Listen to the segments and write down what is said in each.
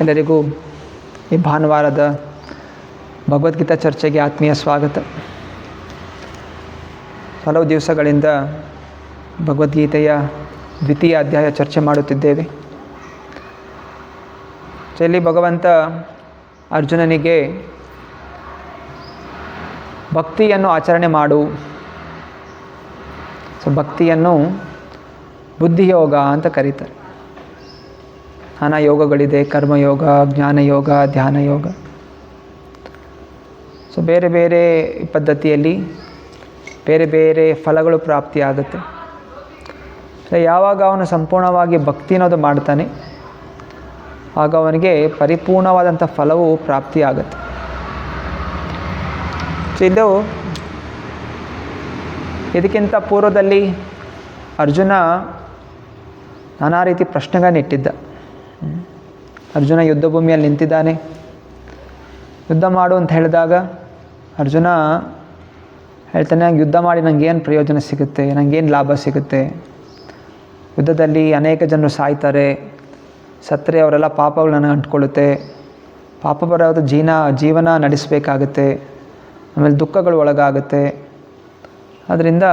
ಎಲ್ಲರಿಗೂ ಈ ಭಾನುವಾರದ ಭಗವದ್ಗೀತಾ ಚರ್ಚೆಗೆ ಆತ್ಮೀಯ ಸ್ವಾಗತ. ಹಲವು ದಿವಸಗಳಿಂದ ಭಗವದ್ಗೀತೆಯ ದ್ವಿತೀಯ ಅಧ್ಯಾಯ ಚರ್ಚೆ ಮಾಡುತ್ತಿದ್ದೇವೆ. ಇಲ್ಲಿ ಭಗವಂತ ಅರ್ಜುನನಿಗೆ ಭಕ್ತಿಯನ್ನು ಆಚರಣೆ ಮಾಡು, ಭಕ್ತಿಯನ್ನು ಬುದ್ಧಿಯೋಗ ಅಂತ ಕರೀತಾರೆ. ನಾನಾ ಯೋಗಗಳಿದೆ, ಕರ್ಮಯೋಗ, ಜ್ಞಾನಯೋಗ, ಧ್ಯಾನ ಯೋಗ. ಬೇರೆ ಬೇರೆ ಪದ್ಧತಿಯಲ್ಲಿ ಬೇರೆ ಬೇರೆ ಫಲಗಳು ಪ್ರಾಪ್ತಿಯಾಗುತ್ತೆ. ಯಾವಾಗ ಅವನು ಸಂಪೂರ್ಣವಾಗಿ ಭಕ್ತಿ ಅನ್ನೋದು ಮಾಡ್ತಾನೆ, ಆಗ ಅವನಿಗೆ ಪರಿಪೂರ್ಣವಾದಂಥ ಫಲವು ಪ್ರಾಪ್ತಿಯಾಗುತ್ತೆ. ಇದು ಇದಕ್ಕಿಂತ ಪೂರ್ವದಲ್ಲಿ ಅರ್ಜುನ ನಾನಾ ರೀತಿ ಪ್ರಶ್ನೆಗಳನ್ನಿಟ್ಟಿದ್ದ. ಅರ್ಜುನ ಯುದ್ಧ ಭೂಮಿಯಲ್ಲಿ ನಿಂತಿದ್ದಾನೆ. ಯುದ್ಧ ಮಾಡು ಅಂತ ಹೇಳಿದಾಗ ಅರ್ಜುನ ಹೇಳ್ತಾನೆ, ಯುದ್ಧ ಮಾಡಿ ನನಗೇನು ಪ್ರಯೋಜನ ಸಿಗುತ್ತೆ, ನನಗೇನು ಲಾಭ ಸಿಗುತ್ತೆ? ಯುದ್ಧದಲ್ಲಿ ಅನೇಕ ಜನರು ಸಾಯ್ತಾರೆ, ಸತ್ತರೆ ಅವರೆಲ್ಲ ಪಾಪಗಳು ನನಗೆ ಅಂಟ್ಕೊಳ್ಳುತ್ತೆ, ಪಾಪ ಬರೋದು ಜೀವನ ನಡೆಸಬೇಕಾಗುತ್ತೆ, ಆಮೇಲೆ ದುಃಖಗಳು ಒಳಗಾಗುತ್ತೆ. ಆದ್ದರಿಂದ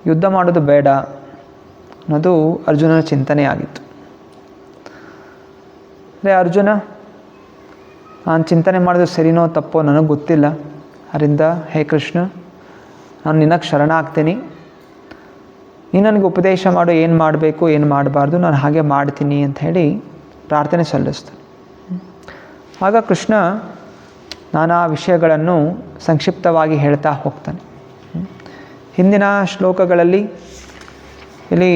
ಯುದ್ಧ ಮಾಡೋದು ಬೇಡ ಅನ್ನೋದು ಅರ್ಜುನನ ಚಿಂತನೆ ಆಗಿತ್ತು. ಅರ್ಜುನ, ನಾನು ಚಿಂತನೆ ಮಾಡೋದು ಸರಿನೋ ತಪ್ಪೋ ನನಗೆ ಗೊತ್ತಿಲ್ಲ, ಅದರಿಂದ ಹೇ ಕೃಷ್ಣ, ನಾನು ನಿನಗೆ ಶರಣ ಆಗ್ತೀನಿ, ನೀನು ನನಗೆ ಉಪದೇಶ ಮಾಡು, ಏನು ಮಾಡಬೇಕು ಏನು ಮಾಡಬಾರ್ದು, ನಾನು ಹಾಗೆ ಮಾಡ್ತೀನಿ ಅಂತ ಹೇಳಿ ಪ್ರಾರ್ಥನೆ ಸಲ್ಲಿಸ್ತಾನೆ. ಆಗ ಕೃಷ್ಣ ನಾನಾ ವಿಷಯಗಳನ್ನು ಸಂಕ್ಷಿಪ್ತವಾಗಿ ಹೇಳ್ತಾ ಹೋಗ್ತಾನೆ. ಹಿಂದಿನ ಶ್ಲೋಕಗಳಲ್ಲಿ ಇಲ್ಲಿ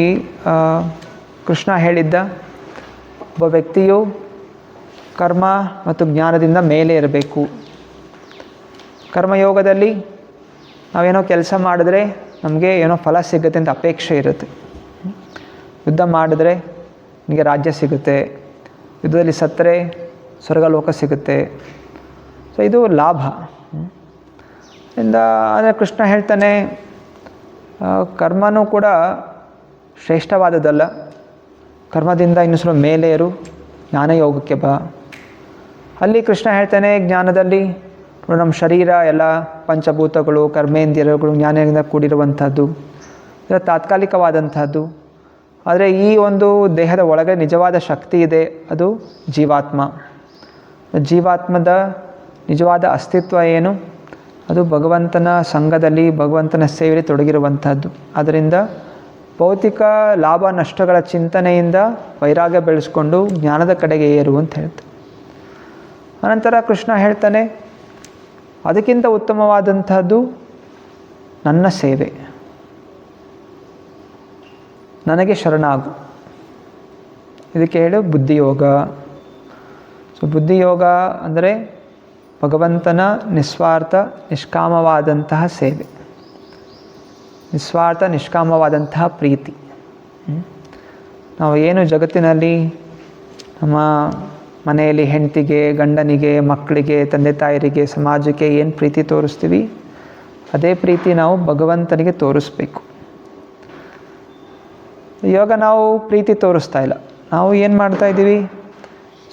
ಕೃಷ್ಣ ಹೇಳಿದ್ದ, ಒಬ್ಬ ವ್ಯಕ್ತಿಯು ಕರ್ಮ ಮತ್ತು ಜ್ಞಾನದಿಂದ ಮೇಲೆ ಇರಬೇಕು. ಕರ್ಮಯೋಗದಲ್ಲಿ ನಾವೇನೋ ಕೆಲಸ ಮಾಡಿದ್ರೆ ನಮಗೆ ಏನೋ ಫಲ ಸಿಗುತ್ತೆ ಅಂತ ಅಪೇಕ್ಷೆ ಇರುತ್ತೆ. ಯುದ್ಧ ಮಾಡಿದ್ರೆ ನಿಮಗೆ ರಾಜ್ಯ ಸಿಗುತ್ತೆ, ಯುದ್ಧದಲ್ಲಿ ಸತ್ತರೆ ಸ್ವರ್ಗಲೋಕ ಸಿಗುತ್ತೆ. ಇದು ಲಾಭ. ಆದರೆ ಕೃಷ್ಣ ಹೇಳ್ತಾನೆ, ಕರ್ಮನೂ ಕೂಡ ಶ್ರೇಷ್ಠವಾದದ್ದಲ್ಲ. ಕರ್ಮದಿಂದ ಇನ್ನೂ ಸ್ವಲ್ಪ ಮೇಲೆ ಇರು, ಜ್ಞಾನಯೋಗಕ್ಕೆ ಬಾ. ಅಲ್ಲಿ ಕೃಷ್ಣ ಹೇಳ್ತಾನೆ, ಜ್ಞಾನದಲ್ಲಿ ನಮ್ಮ ಶರೀರ ಎಲ್ಲ ಪಂಚಭೂತಗಳು, ಕರ್ಮೇಂದ್ರಿಯಗಳು ಜ್ಞಾನದಿಂದ ಕೂಡಿರುವಂಥದ್ದು, ಇದರ ತಾತ್ಕಾಲಿಕವಾದಂಥದ್ದು. ಆದರೆ ಈ ಒಂದು ದೇಹದ ಒಳಗೆ ನಿಜವಾದ ಶಕ್ತಿ ಇದೆ, ಅದು ಜೀವಾತ್ಮ. ಜೀವಾತ್ಮದ ನಿಜವಾದ ಅಸ್ತಿತ್ವ ಏನು? ಅದು ಭಗವಂತನ ಸಂಘದಲ್ಲಿ, ಭಗವಂತನ ಸೇವೆಯಲ್ಲಿ ತೊಡಗಿರುವಂಥದ್ದು. ಅದರಿಂದ ಭೌತಿಕ ಲಾಭ ನಷ್ಟಗಳ ಚಿಂತನೆಯಿಂದ ವೈರಾಗ್ಯ ಬೆಳೆಸ್ಕೊಂಡು ಜ್ಞಾನದ ಕಡೆಗೆ ಏರು ಅಂತ ಹೇಳ್ತಾರೆ. ಅನಂತರ ಕೃಷ್ಣ ಹೇಳ್ತಾನೆ, ಅದಕ್ಕಿಂತ ಉತ್ತಮವಾದಂಥದ್ದು ನನ್ನ ಸೇವೆ, ನನಗೆ ಶರಣಾಗು. ಇದಕ್ಕೆ ಹೇಳು ಬುದ್ಧಿಯೋಗ. ಬುದ್ಧಿಯೋಗ ಅಂದರೆ ಭಗವಂತನ ನಿಸ್ವಾರ್ಥ ನಿಷ್ಕಾಮವಾದಂತಹ ಸೇವೆ, ನಿಸ್ವಾರ್ಥ ನಿಷ್ಕಾಮವಾದಂತಹ ಪ್ರೀತಿ. ನಾವು ಏನು ಜಗತ್ತಿನಲ್ಲಿ ನಮ್ಮ ಮನೆಯಲ್ಲಿ ಹೆಂಡತಿಗೆ, ಗಂಡನಿಗೆ, ಮಕ್ಕಳಿಗೆ, ತಂದೆ ತಾಯರಿಗೆ, ಸಮಾಜಕ್ಕೆ ಏನು ಪ್ರೀತಿ ತೋರಿಸ್ತೀವಿ, ಅದೇ ಪ್ರೀತಿ ನಾವು ಭಗವಂತನಿಗೆ ತೋರಿಸ್ಬೇಕು. ಇವಾಗ ನಾವು ಪ್ರೀತಿ ತೋರಿಸ್ತಾ ಇಲ್ಲ. ನಾವು ಏನು ಮಾಡ್ತಾಯಿದ್ದೀವಿ,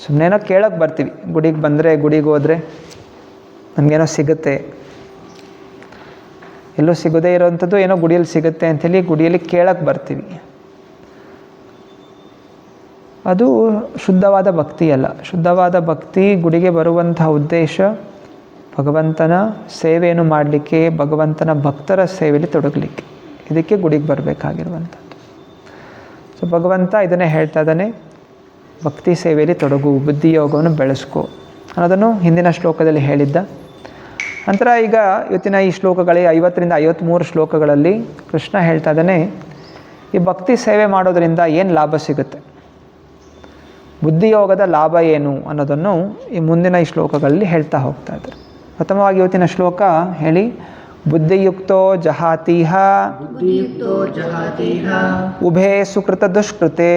ಸುಮ್ಮನೆನೋ ಕೇಳೋಕ್ಕೆ ಬರ್ತೀವಿ. ಗುಡಿಗೆ ಬಂದರೆ, ಗುಡಿಗೆ ಹೋದರೆ ನಮಗೇನೋ ಸಿಗುತ್ತೆ, ಎಲ್ಲೂ ಸಿಗೋದೇ ಇರೋವಂಥದ್ದು ಏನೋ ಗುಡಿಯಲ್ಲಿ ಸಿಗುತ್ತೆ ಅಂಥೇಳಿ ಗುಡಿಯಲ್ಲಿ ಕೇಳಕ್ಕೆ ಬರ್ತೀವಿ. ಅದು ಶುದ್ಧವಾದ ಭಕ್ತಿ ಅಲ್ಲ. ಶುದ್ಧವಾದ ಭಕ್ತಿ, ಗುಡಿಗೆ ಬರುವಂಥ ಉದ್ದೇಶ ಭಗವಂತನ ಸೇವೆಯನ್ನು ಮಾಡಲಿಕ್ಕೆ, ಭಗವಂತನ ಭಕ್ತರ ಸೇವೆಯಲ್ಲಿ ತೊಡಗಲಿಕ್ಕೆ. ಇದಕ್ಕೆ ಗುಡಿಗೆ ಬರಬೇಕಾಗಿರುವಂಥದ್ದು. ಭಗವಂತ ಇದನ್ನೇ ಹೇಳ್ತಾ ಇದ್ದಾನೆ, ಭಕ್ತಿ ಸೇವೆಯಲ್ಲಿ ತೊಡಗು, ಬುದ್ಧಿಯೋಗವನ್ನು ಬೆಳೆಸ್ಕೊ ಅನ್ನೋದನ್ನು ಹಿಂದಿನ ಶ್ಲೋಕದಲ್ಲಿ ಹೇಳಿದ್ದ. ನಂತರ ಈಗ ಇವತ್ತಿನ ಈ ಶ್ಲೋಕಗಳಿಗೆ 50ರಿಂದ 53 ಶ್ಲೋಕಗಳಲ್ಲಿ ಕೃಷ್ಣ ಹೇಳ್ತಾ ಇದ್ದಾನೆ, ಈ ಭಕ್ತಿ ಸೇವೆ ಮಾಡೋದರಿಂದ ಏನು ಲಾಭ ಸಿಗುತ್ತೆ, ಬುದ್ಧಿಯೋಗದ ಲಾಭ ಏನು ಅನ್ನೋದನ್ನು ಈ ಮುಂದಿನ ಈ ಶ್ಲೋಕಗಳಲ್ಲಿ ಹೇಳ್ತಾ ಹೋಗ್ತಾ ಇದ್ದಾರೆ. ಪ್ರಥಮವಾಗಿ ಇವತ್ತಿನ ಶ್ಲೋಕ ಹೇಳಿ, ಬುದ್ಧಿಯುಕ್ತೋ ಜಹಾತೀಹ ಉಭೇ ಸುಕೃತ ದುಷ್ಕೃತೆ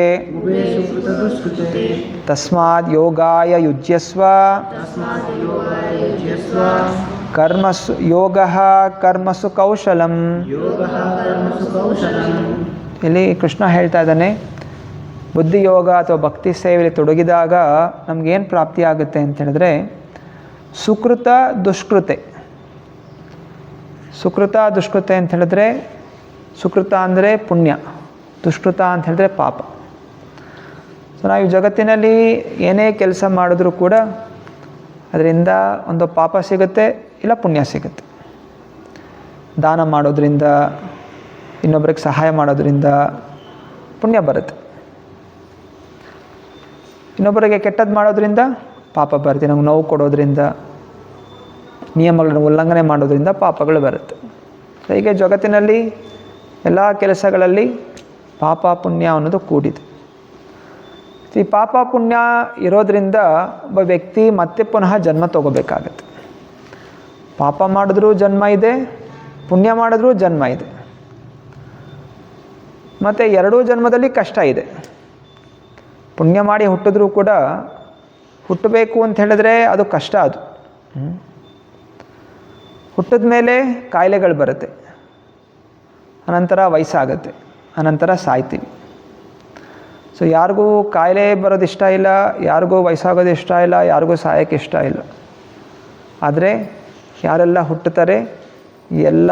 ತಸ್ಮಾದ್ ಯೋಗಾಯ ಯುಜ್ಯಸ್ವ ಕರ್ಮಸು ಯೋಗಃ ಕರ್ಮಸು ಕೌಶಲಂ. ಇಲ್ಲಿ ಕೃಷ್ಣ ಹೇಳ್ತಾ ಇದ್ದಾನೆ, ಬುದ್ಧಿಯೋಗ ಅಥವಾ ಭಕ್ತಿ ಸೇವೆಯಲ್ಲಿ ತೊಡಗಿದಾಗ ನಮಗೇನು ಪ್ರಾಪ್ತಿಯಾಗುತ್ತೆ ಅಂತ ಹೇಳಿದ್ರೆ ಸುಕೃತ ದುಷ್ಕೃತೆ. ಸುಕೃತ ದುಷ್ಕೃತೆ ಅಂತ ಹೇಳಿದ್ರೆ ಸುಕೃತ ಅಂದರೆ ಪುಣ್ಯ, ದುಷ್ಕೃತ ಅಂತ ಹೇಳಿದ್ರೆ ಪಾಪ. ಸೊ ನಾವು ಈ ಜಗತ್ತಿನಲ್ಲಿ ಏನೇ ಕೆಲಸ ಮಾಡಿದ್ರೂ ಕೂಡ ಅದರಿಂದ ಒಂದು ಪಾಪ ಸಿಗುತ್ತೆ, ಇಲ್ಲ ಪುಣ್ಯ ಸಿಗುತ್ತೆ. ದಾನ ಮಾಡೋದ್ರಿಂದ, ಇನ್ನೊಬ್ಬರಿಗೆ ಸಹಾಯ ಮಾಡೋದ್ರಿಂದ ಪುಣ್ಯ ಬರುತ್ತೆ. ಇನ್ನೊಬ್ಬರಿಗೆ ಕೆಟ್ಟದ್ದು ಮಾಡೋದ್ರಿಂದ ಪಾಪ ಬರುತ್ತೆ. ನಮ್ಗೆ ನೋವು ಕೊಡೋದ್ರಿಂದ, ನಿಯಮಗಳನ್ನು ಉಲ್ಲಂಘನೆ ಮಾಡೋದ್ರಿಂದ ಪಾಪಗಳು ಬರುತ್ತೆ. ಹೀಗೆ ಜಗತ್ತಿನಲ್ಲಿ ಎಲ್ಲ ಕೆಲಸಗಳಲ್ಲಿ ಪಾಪ ಪುಣ್ಯ ಅನ್ನೋದು ಕೂಡಿದೆ. ಈ ಪಾಪ ಪುಣ್ಯ ಇರೋದರಿಂದ ಒಬ್ಬ ವ್ಯಕ್ತಿ ಮತ್ತೆ ಪುನಃ ಜನ್ಮ ತಗೋಬೇಕಾಗತ್ತೆ. ಪಾಪ ಮಾಡಿದ್ರೂ ಜನ್ಮ ಇದೆ, ಪುಣ್ಯ ಮಾಡಿದ್ರೂ ಜನ್ಮ ಇದೆ. ಮತ್ತು ಎರಡೂ ಜನ್ಮದಲ್ಲಿ ಕಷ್ಟ ಇದೆ. ಪುಣ್ಯ ಮಾಡಿ ಹುಟ್ಟಿದ್ರೂ ಕೂಡ ಹುಟ್ಟಬೇಕು ಅಂತ ಹೇಳಿದ್ರೆ ಅದು ಕಷ್ಟ. ಅದು ಹುಟ್ಟಿದ ಮೇಲೆ ಕಾಯಿಲೆಗಳು ಬರುತ್ತೆ, ಅನಂತರ ವಯಸ್ಸಾಗತ್ತೆ, ಅನಂತರ ಸಾಯ್ತೀವಿ. ಸೊ ಯಾರಿಗೂ ಕಾಯಿಲೆ ಬರೋದು ಇಷ್ಟ ಇಲ್ಲ, ಯಾರಿಗೂ ವಯಸ್ಸಾಗೋದು ಇಷ್ಟ ಇಲ್ಲ, ಯಾರಿಗೂ ಸಾಯೋಕ್ಕೆ ಇಷ್ಟ ಇಲ್ಲ. ಆದರೆ ಯಾರೆಲ್ಲ ಹುಟ್ಟುತ್ತಾರೆ ಎಲ್ಲ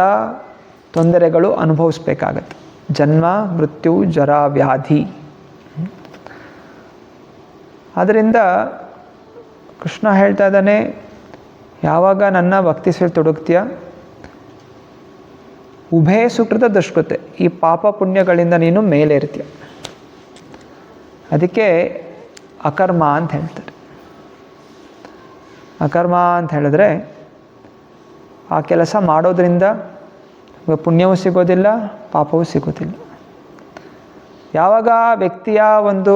ತೊಂದರೆಗಳು ಅನುಭವಿಸ್ಬೇಕಾಗತ್ತೆ. ಜನ್ಮ, ಮೃತ್ಯು, ಜರ, ವ್ಯಾಧಿ. ಆದ್ದರಿಂದ ಕೃಷ್ಣ ಹೇಳ್ತಾ ಇದ್ದಾನೆ, ಯಾವಾಗ ನನ್ನ ಭಕ್ತಿ ಸೇವೆ ತೊಡಗ್ತೀಯ, ಉಭಯ ಸುಕೃತ ದುಷ್ಕೃತೆ, ಈ ಪಾಪ ಪುಣ್ಯಗಳಿಂದ ನೀನು ಮೇಲೇರ್ತೀಯ. ಅದಕ್ಕೆ ಅಕರ್ಮ ಅಂತ ಹೇಳ್ತಾರೆ. ಅಕರ್ಮ ಅಂತ ಹೇಳಿದ್ರೆ ಆ ಕೆಲಸ ಮಾಡೋದ್ರಿಂದ ಪುಣ್ಯವೂ ಸಿಗೋದಿಲ್ಲ, ಪಾಪವೂ ಸಿಗೋದಿಲ್ಲ. ಯಾವಾಗ ವ್ಯಕ್ತಿಯ ಒಂದು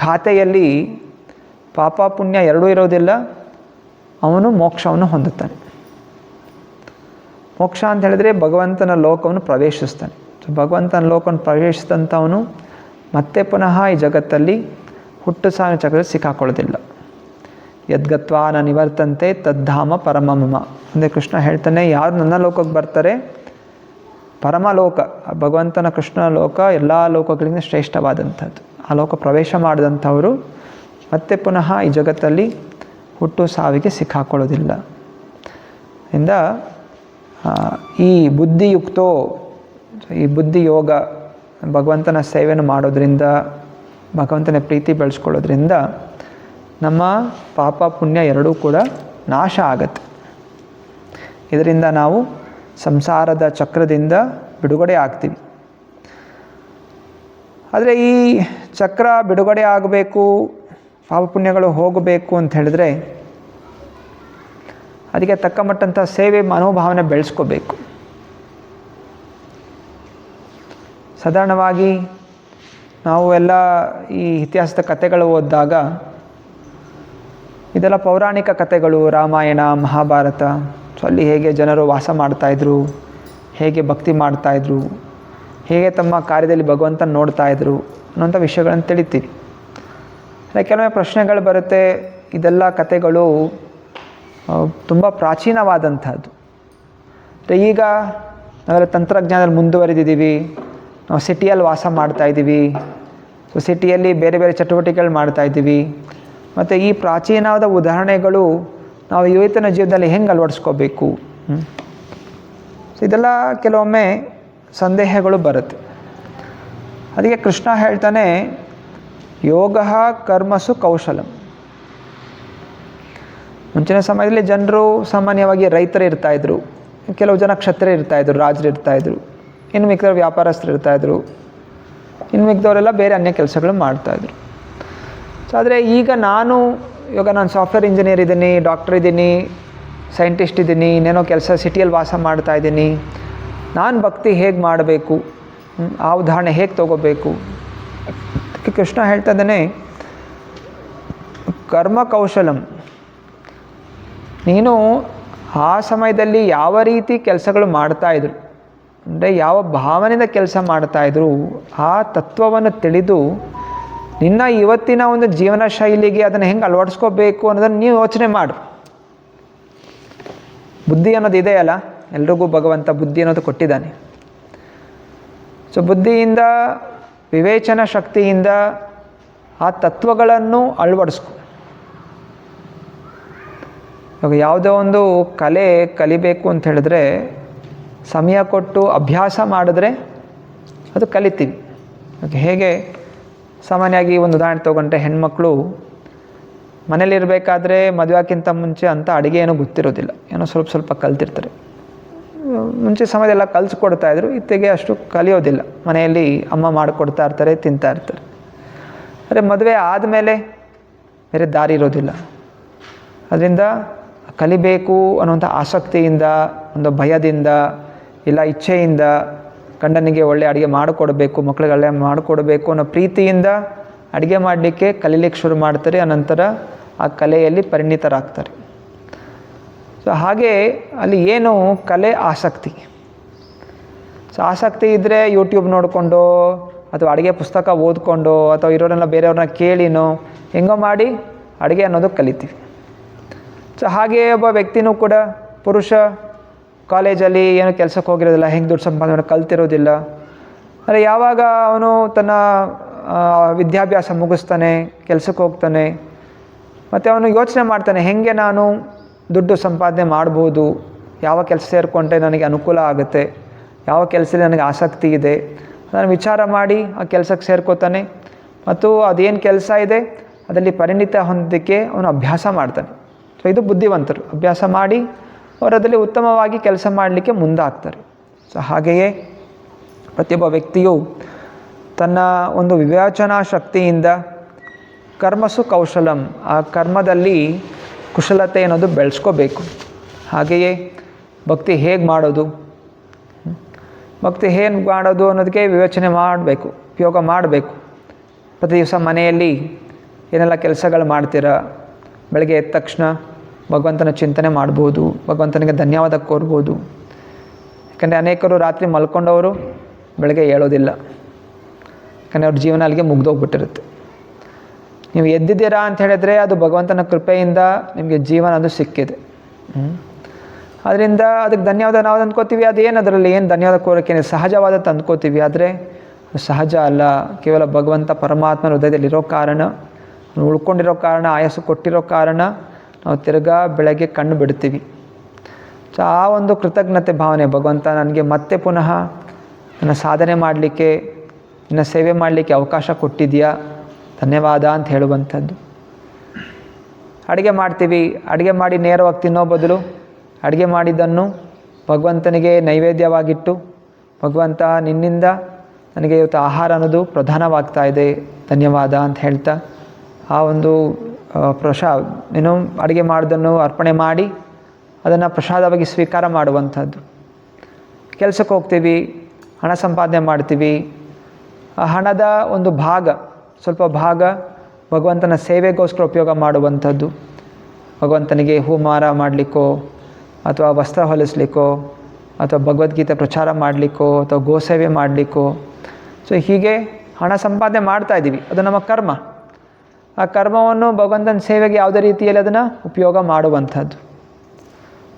ಖಾತೆಯಲ್ಲಿ ಪಾಪ ಪುಣ್ಯ ಎರಡೂ ಇರೋದಿಲ್ಲ, ಅವನು ಮೋಕ್ಷವನ್ನು ಹೊಂದುತ್ತಾನೆ. ಮೋಕ್ಷ ಅಂತ ಹೇಳಿದ್ರೆ ಭಗವಂತನ ಲೋಕವನ್ನು ಪ್ರವೇಶಿಸ್ತಾನೆ. ಸೊ ಭಗವಂತನ ಲೋಕವನ್ನು ಪ್ರವೇಶಿಸಿದಂಥವನು ಮತ್ತೆ ಪುನಃ ಈ ಜಗತ್ತಲ್ಲಿ ಹುಟ್ಟು ಸಾವಿನ ಚಕ್ರದಲ್ಲಿ ಸಿಕ್ಕಾಕೊಳ್ಳೋದಿಲ್ಲ. ಯದ್ಗತ್ವಾ ನ ನಿವರ್ತಂತೆ ತದ್ಧಾಮ ಪರಮಮಮ. ಅಂದರೆ ಕೃಷ್ಣ ಹೇಳ್ತಾನೆ, ಯಾರು ನನ್ನ ಲೋಕಕ್ಕೆ ಬರ್ತಾರೆ, ಪರಮಲೋಕ ಭಗವಂತನ ಕೃಷ್ಣನ ಲೋಕ ಎಲ್ಲ ಲೋಕಗಳಿಂದ ಶ್ರೇಷ್ಠವಾದಂಥದ್ದು. ಆ ಲೋಕ ಪ್ರವೇಶ ಮಾಡಿದಂಥವರು ಮತ್ತೆ ಪುನಃ ಈ ಜಗತ್ತಲ್ಲಿ ಹುಟ್ಟು ಸಾವಿಗೆ ಸಿಕ್ಕಾಕೊಳ್ಳೋದಿಲ್ಲ. ಇಂದ ಈ ಬುದ್ಧಿಯುಕ್ತೋ, ಈ ಬುದ್ಧಿ ಯೋಗ, ಭಗವಂತನ ಸೇವೆಯನ್ನು ಮಾಡೋದ್ರಿಂದ, ಭಗವಂತನ ಪ್ರೀತಿ ಬೆಳೆಸ್ಕೊಳ್ಳೋದ್ರಿಂದ ನಮ್ಮ ಪಾಪ ಪುಣ್ಯ ಎರಡೂ ಕೂಡ ನಾಶ ಆಗತ್ತೆ. ಇದರಿಂದ ನಾವು ಸಂಸಾರದ ಚಕ್ರದಿಂದ ಬಿಡುಗಡೆ ಆಗ್ತೀವಿ. ಆದರೆ ಈ ಚಕ್ರ ಬಿಡುಗಡೆ ಆಗಬೇಕು, ಪಾಪ ಪುಣ್ಯಗಳು ಹೋಗಬೇಕು ಅಂತ ಹೇಳಿದ್ರೆ ಅದಕ್ಕೆ ತಕ್ಕ ಮಟ್ಟಂಥ ಸೇವೆ ಮನೋಭಾವನೆ ಬೆಳೆಸ್ಕೋಬೇಕು. ಸಾಧಾರಣವಾಗಿ ನಾವು ಎಲ್ಲ ಈ ಇತಿಹಾಸದ ಕಥೆಗಳು ಓದಿದಾಗ ಇದೆಲ್ಲ ಪೌರಾಣಿಕ ಕಥೆಗಳು, ರಾಮಾಯಣ, ಮಹಾಭಾರತ. ಸೊ ಅಲ್ಲಿ ಹೇಗೆ ಜನರು ವಾಸ ಮಾಡ್ತಾಯಿದ್ರು, ಹೇಗೆ ಭಕ್ತಿ ಮಾಡ್ತಾಯಿದ್ರು, ಹೇಗೆ ತಮ್ಮ ಕಾರ್ಯದಲ್ಲಿ ಭಗವಂತನ ನೋಡ್ತಾಯಿದ್ರು ಅನ್ನೋಂಥ ವಿಷಯಗಳನ್ನು ತಿಳಿತೀವಿ. ಕೆಲವೊಮ್ಮೆ ಪ್ರಶ್ನೆಗಳು ಬರುತ್ತೆ, ಇದೆಲ್ಲ ಕಥೆಗಳು ತುಂಬ ಪ್ರಾಚೀನವಾದಂಥದ್ದು. ಈಗ ನಾವೆಲ್ಲ ತಂತ್ರಜ್ಞಾನದಲ್ಲಿ ಮುಂದುವರೆದಿದ್ದೀವಿ, ನಾವು ಸಿಟಿಯಲ್ಲಿ ವಾಸ ಮಾಡ್ತಾಯಿದ್ದೀವಿ. ಸೊ ಸಿಟಿಯಲ್ಲಿ ಬೇರೆ ಬೇರೆ ಚಟುವಟಿಕೆಗಳು ಮಾಡ್ತಾಯಿದ್ದೀವಿ. ಮತ್ತು ಈ ಪ್ರಾಚೀನವಾದ ಉದಾಹರಣೆಗಳು ನಾವು ಇವತ್ತಿನ ಜೀವನದಲ್ಲಿ ಹೆಂಗೆ ಅಳವಡಿಸ್ಕೋಬೇಕು, ಸೊ ಇದೆಲ್ಲ ಕೆಲವೊಮ್ಮೆ ಸಂದೇಹಗಳು ಬರುತ್ತೆ. ಅದಕ್ಕೆ ಕೃಷ್ಣ ಹೇಳ್ತಾನೆ, ಯೋಗ ಕರ್ಮಸು ಕೌಶಲಂ. ಮುಂಚಿನ ಸಮಯದಲ್ಲಿ ಜನರು ಸಾಮಾನ್ಯವಾಗಿ ರೈತರು ಇರ್ತಾಯಿದ್ರು, ಕೆಲವು ಜನ ಕ್ಷತ್ರಿಯರು ಇರ್ತಾಯಿದ್ರು, ರಾಜರು ಇರ್ತಾಯಿದ್ರು, ಇನ್ನು ಮಿಕ್ಕಿದವರು ವ್ಯಾಪಾರಸ್ಥರು ಇರ್ತಾಯಿದ್ರು, ಇನ್ನು ಮಿಕ್ಕಿದವರೆಲ್ಲ ಬೇರೆ ಅನ್ಯ ಕೆಲಸಗಳು ಮಾಡ್ತಾಯಿದ್ರು. ಸೊ ಆದರೆ ಈಗ ನಾನು ಸಾಫ್ಟ್ವೇರ್ ಇಂಜಿನಿಯರ್ ಇದ್ದೀನಿ, ಡಾಕ್ಟರ್ ಇದ್ದೀನಿ, ಸೈಂಟಿಸ್ಟ್ ಇದ್ದೀನಿ, ಇನ್ನೇನೋ ಕೆಲಸ ಸಿಟಿಯಲ್ಲಿ ವಾಸ ಮಾಡ್ತಾಯಿದ್ದೀನಿ. ನಾನು ಭಕ್ತಿ ಹೇಗೆ ಮಾಡಬೇಕು, ಆ ಉದಾಹರಣೆ ಹೇಗೆ ತೊಗೋಬೇಕು. ಅದಕ್ಕೆ ಕೃಷ್ಣ ಹೇಳ್ತಾ ಇದ್ದಾನೆ, ಕರ್ಮ ಕೌಶಲಂ. ನೀನು ಆ ಸಮಯದಲ್ಲಿ ಯಾವ ರೀತಿ ಕೆಲಸಗಳು ಮಾಡ್ತಾಯಿದ್ರು, ಅಂದರೆ ಯಾವ ಭಾವನೆಯಿಂದ ಕೆಲಸ ಮಾಡ್ತಾಯಿದ್ರು, ಆ ತತ್ವವನ್ನು ತಿಳಿದು ನಿನ್ನ ಇವತ್ತಿನ ಒಂದು ಜೀವನ ಶೈಲಿಗೆ ಅದನ್ನು ಹೆಂಗೆ ಅಳವಡಿಸ್ಕೋಬೇಕು ಅನ್ನೋದನ್ನು ನೀವು ಯೋಚನೆ ಮಾಡು. ಬುದ್ಧಿ ಅನ್ನೋದು ಇದೆಯಲ್ಲ, ಎಲ್ರಿಗೂ ಭಗವಂತ ಬುದ್ಧಿ ಅನ್ನೋದು ಕೊಟ್ಟಿದ್ದಾನೆ. ಸೊ ಬುದ್ಧಿಯಿಂದ ವಿವೇಚನ ಶಕ್ತಿಯಿಂದ ಆ ತತ್ವಗಳನ್ನು ಅಳವಡಿಸ್ಕೊ. ಇವಾಗ ಯಾವುದೋ ಒಂದು ಕಲೆ ಕಲಿಬೇಕು ಅಂತ ಹೇಳಿದ್ರೆ ಸಮಯ ಕೊಟ್ಟು ಅಭ್ಯಾಸ ಮಾಡಿದ್ರೆ ಅದು ಕಲಿತೀವಿ. ಹೇಗೆ ಸಾಮಾನ್ಯವಾಗಿ ಒಂದು ಉದಾಹರಣೆ ತೊಗೊಂಡ್ರೆ, ಹೆಣ್ಮಕ್ಳು ಮನೇಲಿರಬೇಕಾದ್ರೆ ಮದುವೆಕ್ಕಿಂತ ಮುಂಚೆ ಅಂತ ಅಡುಗೆ ಏನೋ ಗೊತ್ತಿರೋದಿಲ್ಲ, ಏನೋ ಸ್ವಲ್ಪ ಸ್ವಲ್ಪ ಕಲ್ತಿರ್ತಾರೆ. ಮುಂಚೆ ಸಮಯದೆಲ್ಲ ಕಲಿಸ್ಕೊಡ್ತಾಯಿದ್ರು, ಇತ್ತೆಗೆ ಅಷ್ಟು ಕಲಿಯೋದಿಲ್ಲ. ಮನೆಯಲ್ಲಿ ಅಮ್ಮ ಮಾಡಿಕೊಡ್ತಾ ಇರ್ತಾರೆ, ತಿಂತಾ ಇರ್ತಾರೆ. ಆದರೆ ಮದುವೆ ಆದಮೇಲೆ ಬೇರೆ ದಾರಿ ಇರೋದಿಲ್ಲ. ಅದರಿಂದ ಕಲಿಬೇಕು ಅನ್ನುವಂಥ ಆಸಕ್ತಿಯಿಂದ, ಒಂದು ಭಯದಿಂದ, ಇಲ್ಲ ಇಚ್ಛೆಯಿಂದ ಗಂಡನಿಗೆ ಒಳ್ಳೆ ಅಡುಗೆ ಮಾಡಿಕೊಡ್ಬೇಕು, ಮಕ್ಕಳಿಗೆ ಒಳ್ಳೆ ಮಾಡಿಕೊಡ್ಬೇಕು ಅನ್ನೋ ಪ್ರೀತಿಯಿಂದ ಅಡುಗೆ ಮಾಡಲಿಕ್ಕೆ ಕಲೀಲಿಕ್ಕೆ ಶುರು ಮಾಡ್ತಾರೆ. ಅನಂತರ ಆ ಕಲೆಯಲ್ಲಿ ಪರಿಣಿತರಾಗ್ತಾರೆ. ಸೊ ಹಾಗೆ ಅಲ್ಲಿ ಏನು ಕಲೆ ಆಸಕ್ತಿ. ಸೊ ಆಸಕ್ತಿ ಇದ್ದರೆ ಯೂಟ್ಯೂಬ್ ನೋಡಿಕೊಂಡು ಅಥವಾ ಅಡುಗೆ ಪುಸ್ತಕ ಓದ್ಕೊಂಡು ಅಥವಾ ಇರೋರೆಲ್ಲ ಬೇರೆಯವ್ರನ್ನ ಕೇಳಿನೋ ಹೆಂಗೋ ಮಾಡಿ ಅಡುಗೆ ಅನ್ನೋದು ಕಲಿತೀವಿ. ಸೊ ಹಾಗೆ ಒಬ್ಬ ವ್ಯಕ್ತಿನೂ ಕೂಡ, ಪುರುಷ ಕಾಲೇಜಲ್ಲಿ ಏನೋ ಕೆಲಸಕ್ಕೆ ಹೋಗಿರೋದಿಲ್ಲ, ಹೆಂಗೆ ದುಡ್ಡು ಸಂಪಾದನೆ ಕಲ್ತಿರೋದಿಲ್ಲ. ಅಂದರೆ ಯಾವಾಗ ಅವನು ತನ್ನ ವಿದ್ಯಾಭ್ಯಾಸ ಮುಗಿಸ್ತಾನೆ, ಕೆಲಸಕ್ಕೆ ಹೋಗ್ತಾನೆ, ಮತ್ತು ಅವನು ಯೋಚನೆ ಮಾಡ್ತಾನೆ ಹೆಂಗೆ ನಾನು ದುಡ್ಡು ಸಂಪಾದನೆ ಮಾಡ್ಬೋದು, ಯಾವ ಕೆಲಸ ಸೇರಿಕೊಂಡ್ರೆ ನನಗೆ ಅನುಕೂಲ ಆಗುತ್ತೆ, ಯಾವ ಕೆಲಸದಲ್ಲಿ ನನಗೆ ಆಸಕ್ತಿ ಇದೆ, ನಾನು ವಿಚಾರ ಮಾಡಿ ಆ ಕೆಲಸಕ್ಕೆ ಸೇರ್ಕೋತಾನೆ. ಮತ್ತು ಅದೇನು ಕೆಲಸ ಇದೆ ಅದರಲ್ಲಿ ಪರಿಣಿತ ಹೊಂದೋದಕ್ಕೆ ಅವನು ಅಭ್ಯಾಸ ಮಾಡ್ತಾನೆ. ಸೊ ಇದು ಬುದ್ಧಿವಂತರು, ಅಭ್ಯಾಸ ಮಾಡಿ ಅವರು ಅದರಲ್ಲಿ ಉತ್ತಮವಾಗಿ ಕೆಲಸ ಮಾಡಲಿಕ್ಕೆ ಮುಂದಾಗ್ತಾರೆ. ಸೊ ಹಾಗೆಯೇ ಪ್ರತಿಯೊಬ್ಬ ವ್ಯಕ್ತಿಯು ತನ್ನ ಒಂದು ವಿವೇಚನಾ ಶಕ್ತಿಯಿಂದ ಕರ್ಮಸು ಕೌಶಲಂ, ಆ ಕರ್ಮದಲ್ಲಿ ಕುಶಲತೆ ಅನ್ನೋದು ಬೆಳೆಸ್ಕೋಬೇಕು. ಹಾಗೆಯೇ ಭಕ್ತಿ ಹೇಗೆ ಮಾಡೋದು, ಭಕ್ತಿ ಹೇಗೆ ಮಾಡೋದು ಅನ್ನೋದಕ್ಕೆ ವಿವೇಚನೆ ಮಾಡಬೇಕು, ಉಪಯೋಗ ಮಾಡಬೇಕು. ಪ್ರತಿ ದಿವಸ ಮನೆಯಲ್ಲಿ ಏನೆಲ್ಲ ಕೆಲಸಗಳು ಮಾಡ್ತೀರಾ, ಬೆಳಗ್ಗೆ ಎದ್ದ ತಕ್ಷಣ ಭಗವಂತನ ಚಿಂತನೆ ಮಾಡ್ಬೋದು, ಭಗವಂತನಿಗೆ ಧನ್ಯವಾದ ಕೋರ್ಬೋದು. ಯಾಕಂದರೆ ಅನೇಕರು ರಾತ್ರಿ ಮಲ್ಕೊಂಡವರು ಬೆಳಗ್ಗೆ ಹೇಳೋದಿಲ್ಲ, ಯಾಕಂದರೆ ಅವ್ರ ಜೀವನ ಅಲ್ಲಿಗೆ ಮುಗ್ದೋಗ್ಬಿಟ್ಟಿರುತ್ತೆ. ನೀವು ಎದ್ದಿದ್ದೀರಾ ಅಂತ ಹೇಳಿದ್ರೆ ಅದು ಭಗವಂತನ ಕೃಪೆಯಿಂದ ನಿಮಗೆ ಜೀವನ ಅದು ಸಿಕ್ಕಿದೆ. ಅದರಿಂದ ಅದಕ್ಕೆ ಧನ್ಯವಾದ ನಾವು ಅಂದ್ಕೋತೀವಿ. ಅದೇನು ಅದರಲ್ಲಿ ಏನು ಧನ್ಯವಾದ ಕೋರಿಕೆ ಸಹಜವಾದದ್ದು ಅಂದ್ಕೋತೀವಿ, ಆದರೆ ಸಹಜ ಅಲ್ಲ. ಕೇವಲ ಭಗವಂತ ಪರಮಾತ್ಮನ ಹೃದಯದಲ್ಲಿರೋ ಕಾರಣ, ಉಳ್ಕೊಂಡಿರೋ ಕಾರಣ, ಆಯಸ್ಸು ಕೊಟ್ಟಿರೋ ಕಾರಣ ನಾವು ತಿರ್ಗಾ ಬೆಳಗ್ಗೆ ಕಣ್ಣು ಬಿಡ್ತೀವಿ. ಸೊ ಆ ಒಂದು ಕೃತಜ್ಞತೆ ಭಾವನೆ, ಭಗವಂತ ನನಗೆ ಮತ್ತೆ ಪುನಃ ನನ್ನ ಸಾಧನೆ ಮಾಡಲಿಕ್ಕೆ, ನನ್ನ ಸೇವೆ ಮಾಡಲಿಕ್ಕೆ ಅವಕಾಶ ಕೊಟ್ಟಿದೆಯಾ, ಧನ್ಯವಾದ ಅಂತ ಹೇಳುವಂಥದ್ದು. ಅಡುಗೆ ಮಾಡ್ತೀವಿ, ಅಡುಗೆ ಮಾಡಿ ನೇರವಾಗಿ ತಿನ್ನೋ ಬದಲು ಅಡುಗೆ ಮಾಡಿದ್ದನ್ನು ಭಗವಂತನಿಗೆ ನೈವೇದ್ಯವಾಗಿಟ್ಟು, ಭಗವಂತ ನಿನ್ನಿಂದ ನನಗೆ ಇವತ್ತು ಆಹಾರ ಅನ್ನೋದು ಪ್ರಧಾನವಾಗ್ತಾ ಇದೆ, ಧನ್ಯವಾದ ಅಂತ ಹೇಳ್ತಾ ಆ ಒಂದು ಏನು ಅಡುಗೆ ಮಾಡೋದನ್ನು ಅರ್ಪಣೆ ಮಾಡಿ ಅದನ್ನು ಪ್ರಸಾದವಾಗಿ ಸ್ವೀಕಾರ ಮಾಡುವಂಥದ್ದು. ಕೆಲಸಕ್ಕೆ ಹೋಗ್ತೀವಿ, ಹಣ ಸಂಪಾದನೆ ಮಾಡ್ತೀವಿ, ಆ ಹಣದ ಒಂದು ಭಾಗ, ಸ್ವಲ್ಪ ಭಾಗ ಭಗವಂತನ ಸೇವೆಗೋಸ್ಕರ ಉಪಯೋಗ ಮಾಡುವಂಥದ್ದು. ಭಗವಂತನಿಗೆ ಹೂಮಾರ ಮಾಡಲಿಕ್ಕೋ ಅಥವಾ ವಸ್ತ್ರ ಹೊಲಿಸ್ಲಿಕ್ಕೋ ಅಥವಾ ಭಗವದ್ಗೀತೆ ಪ್ರಚಾರ ಮಾಡಲಿಕ್ಕೋ ಅಥವಾ ಗೋಸೇವೆ ಮಾಡಲಿಕ್ಕೋ. ಸೊ ಹೀಗೆ ಹಣ ಸಂಪಾದನೆ ಮಾಡ್ತಾಯಿದ್ದೀವಿ, ಅದು ನಮ್ಮ ಕರ್ಮ. ಆ ಕರ್ಮವನ್ನು ಭಗವಂತನ ಸೇವೆಗೆ ಯಾವುದೇ ರೀತಿಯಲ್ಲಿ ಅದನ್ನು ಉಪಯೋಗ ಮಾಡುವಂಥದ್ದು.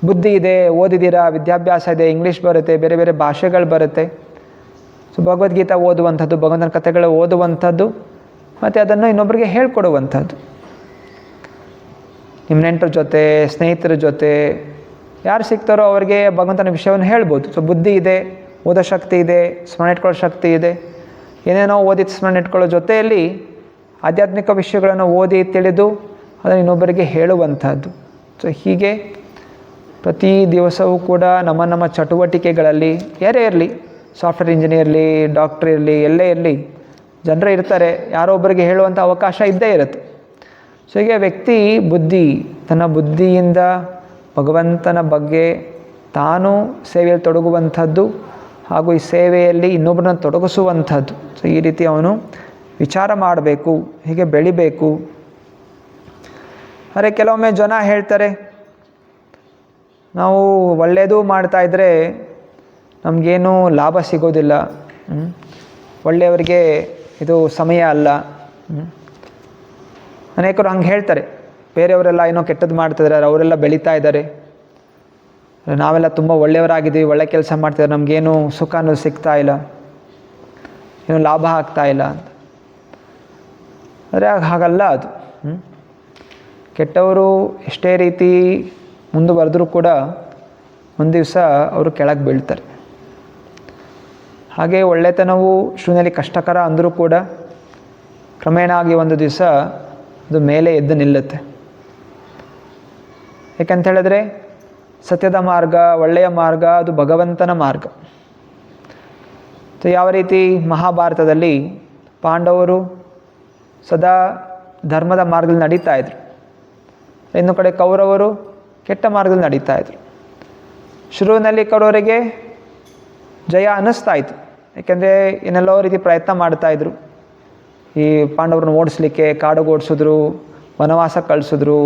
ಬುದ್ಧಿ ಇದೆ, ಓದಿದ್ದೀರಾ, ವಿದ್ಯಾಭ್ಯಾಸ ಇದೆ, ಇಂಗ್ಲೀಷ್ ಬರುತ್ತೆ, ಬೇರೆ ಬೇರೆ ಭಾಷೆಗಳು ಬರುತ್ತೆ. ಸೊ ಭಗವದ್ಗೀತೆ ಓದುವಂಥದ್ದು, ಭಗವಂತನ ಕಥೆಗಳು ಓದುವಂಥದ್ದು, ಮತ್ತು ಅದನ್ನು ಇನ್ನೊಬ್ಬರಿಗೆ ಹೇಳ್ಕೊಡುವಂಥದ್ದು. ನಿಮ್ಮ ನೆಂಟರ ಜೊತೆ, ಸ್ನೇಹಿತರ ಜೊತೆ ಯಾರು ಸಿಗ್ತಾರೋ ಅವರಿಗೆ ಭಗವಂತನ ವಿಷಯವನ್ನು ಹೇಳ್ಬೋದು. ಸೊ ಬುದ್ಧಿ ಇದೆ, ಓದೋ ಶಕ್ತಿ ಇದೆ, ಸ್ಮರಣೆ ಇಟ್ಕೊಳ್ಳೋ ಶಕ್ತಿ ಇದೆ. ಏನೇನೋ ಓದಿ ಸ್ಮರಣೆ ಇಟ್ಕೊಳ್ಳೋ ಜೊತೆಯಲ್ಲಿ ಆಧ್ಯಾತ್ಮಿಕ ವಿಷಯಗಳನ್ನು ಓದಿ ತಿಳಿದು ಅದನ್ನು ಇನ್ನೊಬ್ಬರಿಗೆ ಹೇಳುವಂಥದ್ದು. ಸೊ ಹೀಗೆ ಪ್ರತಿ ದಿವಸವೂ ಕೂಡ ನಮ್ಮ ಚಟುವಟಿಕೆಗಳಲ್ಲಿ ಯಾರೇ ಇರಲಿ, ಸಾಫ್ಟ್ವೇರ್ ಇಂಜಿನಿಯರ್ ಇರಲಿ, ಡಾಕ್ಟ್ರ್ ಇರಲಿ, ಎಲ್ಲೇ ಇರಲಿ, ಜನರೇ ಇರ್ತಾರೆ, ಯಾರೋ ಒಬ್ಬರಿಗೆ ಹೇಳುವಂಥ ಅವಕಾಶ ಇದ್ದೇ ಇರುತ್ತೆ. ಸೊ ಹೀಗೆ ವ್ಯಕ್ತಿ ಬುದ್ಧಿ, ತನ್ನ ಬುದ್ಧಿಯಿಂದ ಭಗವಂತನ ಬಗ್ಗೆ ತಾನು ಸೇವೆಯಲ್ಲಿ ತೊಡಗುವಂಥದ್ದು ಹಾಗೂ ಈ ಸೇವೆಯಲ್ಲಿ ಇನ್ನೊಬ್ಬರನ್ನ ತೊಡಗಿಸುವಂಥದ್ದು. ಸೊ ಈ ರೀತಿ ಅವನು ವಿಚಾರ ಮಾಡಬೇಕು, ಹೀಗೆ ಬೆಳಿಬೇಕು. ಆದರೆ ಕೆಲವೊಮ್ಮೆ ಜನ ಹೇಳ್ತಾರೆ, ನಾವು ಒಳ್ಳೆಯದು ಮಾಡ್ತಾಯಿದ್ರೆ ನಮಗೇನು ಲಾಭ ಸಿಗೋದಿಲ್ಲ, ಒಳ್ಳೆಯವರಿಗೆ ಇದು ಸಮಯ ಅಲ್ಲ. ಅನೇಕರು ಹಂಗೆ ಹೇಳ್ತಾರೆ. ಬೇರೆಯವರೆಲ್ಲ ಏನೋ ಕೆಟ್ಟದ್ದು ಮಾಡ್ತಿದ್ದಾರೆ, ಅವರೆಲ್ಲ ಬೆಳೀತಾ ಇದ್ದಾರೆ, ನಾವೆಲ್ಲ ತುಂಬ ಒಳ್ಳೆಯವರಾಗಿದ್ದೀವಿ, ಒಳ್ಳೆ ಕೆಲಸ ಮಾಡ್ತಿದ್ದಾರೆ, ನಮಗೇನು ಸುಖ ಅನ್ನೋದು ಸಿಗ್ತಾ ಇಲ್ಲ. ಏನೋ ಲಾಭ ಆಗ್ತಾ ಇಲ್ಲ ಅಂತ. ಆದರೆ ಹಾಗಲ್ಲ ಅದು. ಕೆಟ್ಟವರು ಎಷ್ಟೇ ರೀತಿ ಮುಂದುವರೆದ್ರೂ ಕೂಡ ಒಂದು ದಿವಸ ಅವರು ಕೆಳಗೆ ಬೀಳ್ತಾರೆ. ಹಾಗೆ ಒಳ್ಳೆತನವು ಶೂನ್ಯದಲ್ಲಿ ಕಷ್ಟಕರ ಅಂದರೂ ಕೂಡ ಕ್ರಮೇಣ ಆಗಿ ಒಂದು ದಿವಸ ಅದು ಮೇಲೆ ಎದ್ದು ನಿಲ್ಲುತ್ತೆ. ಯಾಕಂತ ಹೇಳಿದ್ರೆ ಸತ್ಯದ ಮಾರ್ಗ, ಒಳ್ಳೆಯ ಮಾರ್ಗ ಅದು ಭಗವಂತನ ಮಾರ್ಗ. ಯಾವ ರೀತಿ ಮಹಾಭಾರತದಲ್ಲಿ ಪಾಂಡವರು ಸದಾ ಧರ್ಮದ ಮಾರ್ಗದಲ್ಲಿ ನಡೀತಾ ಇದ್ರು, ಇನ್ನು ಕಡೆ ಕೌರವರು ಕೆಟ್ಟ ಮಾರ್ಗದಲ್ಲಿ ನಡೀತಾ ಇದ್ರು. ಶುರುವಿನಲ್ಲಿ ಕೌರವರಿಗೆ ಜಯ ಅನ್ನಿಸ್ತಾ ಇತ್ತು, ಏಕೆಂದರೆ ಏನೆಲ್ಲೋ ರೀತಿ ಪ್ರಯತ್ನ ಮಾಡ್ತಾಯಿದ್ರು. ಈ ಪಾಂಡವ್ರನ್ನ ಓಡಿಸ್ಲಿಕ್ಕೆ ಕಾಡಿಗೆ ಓಡಿಸಿದ್ರು, ವನವಾಸ ಕಳಿಸಿದ್ರು,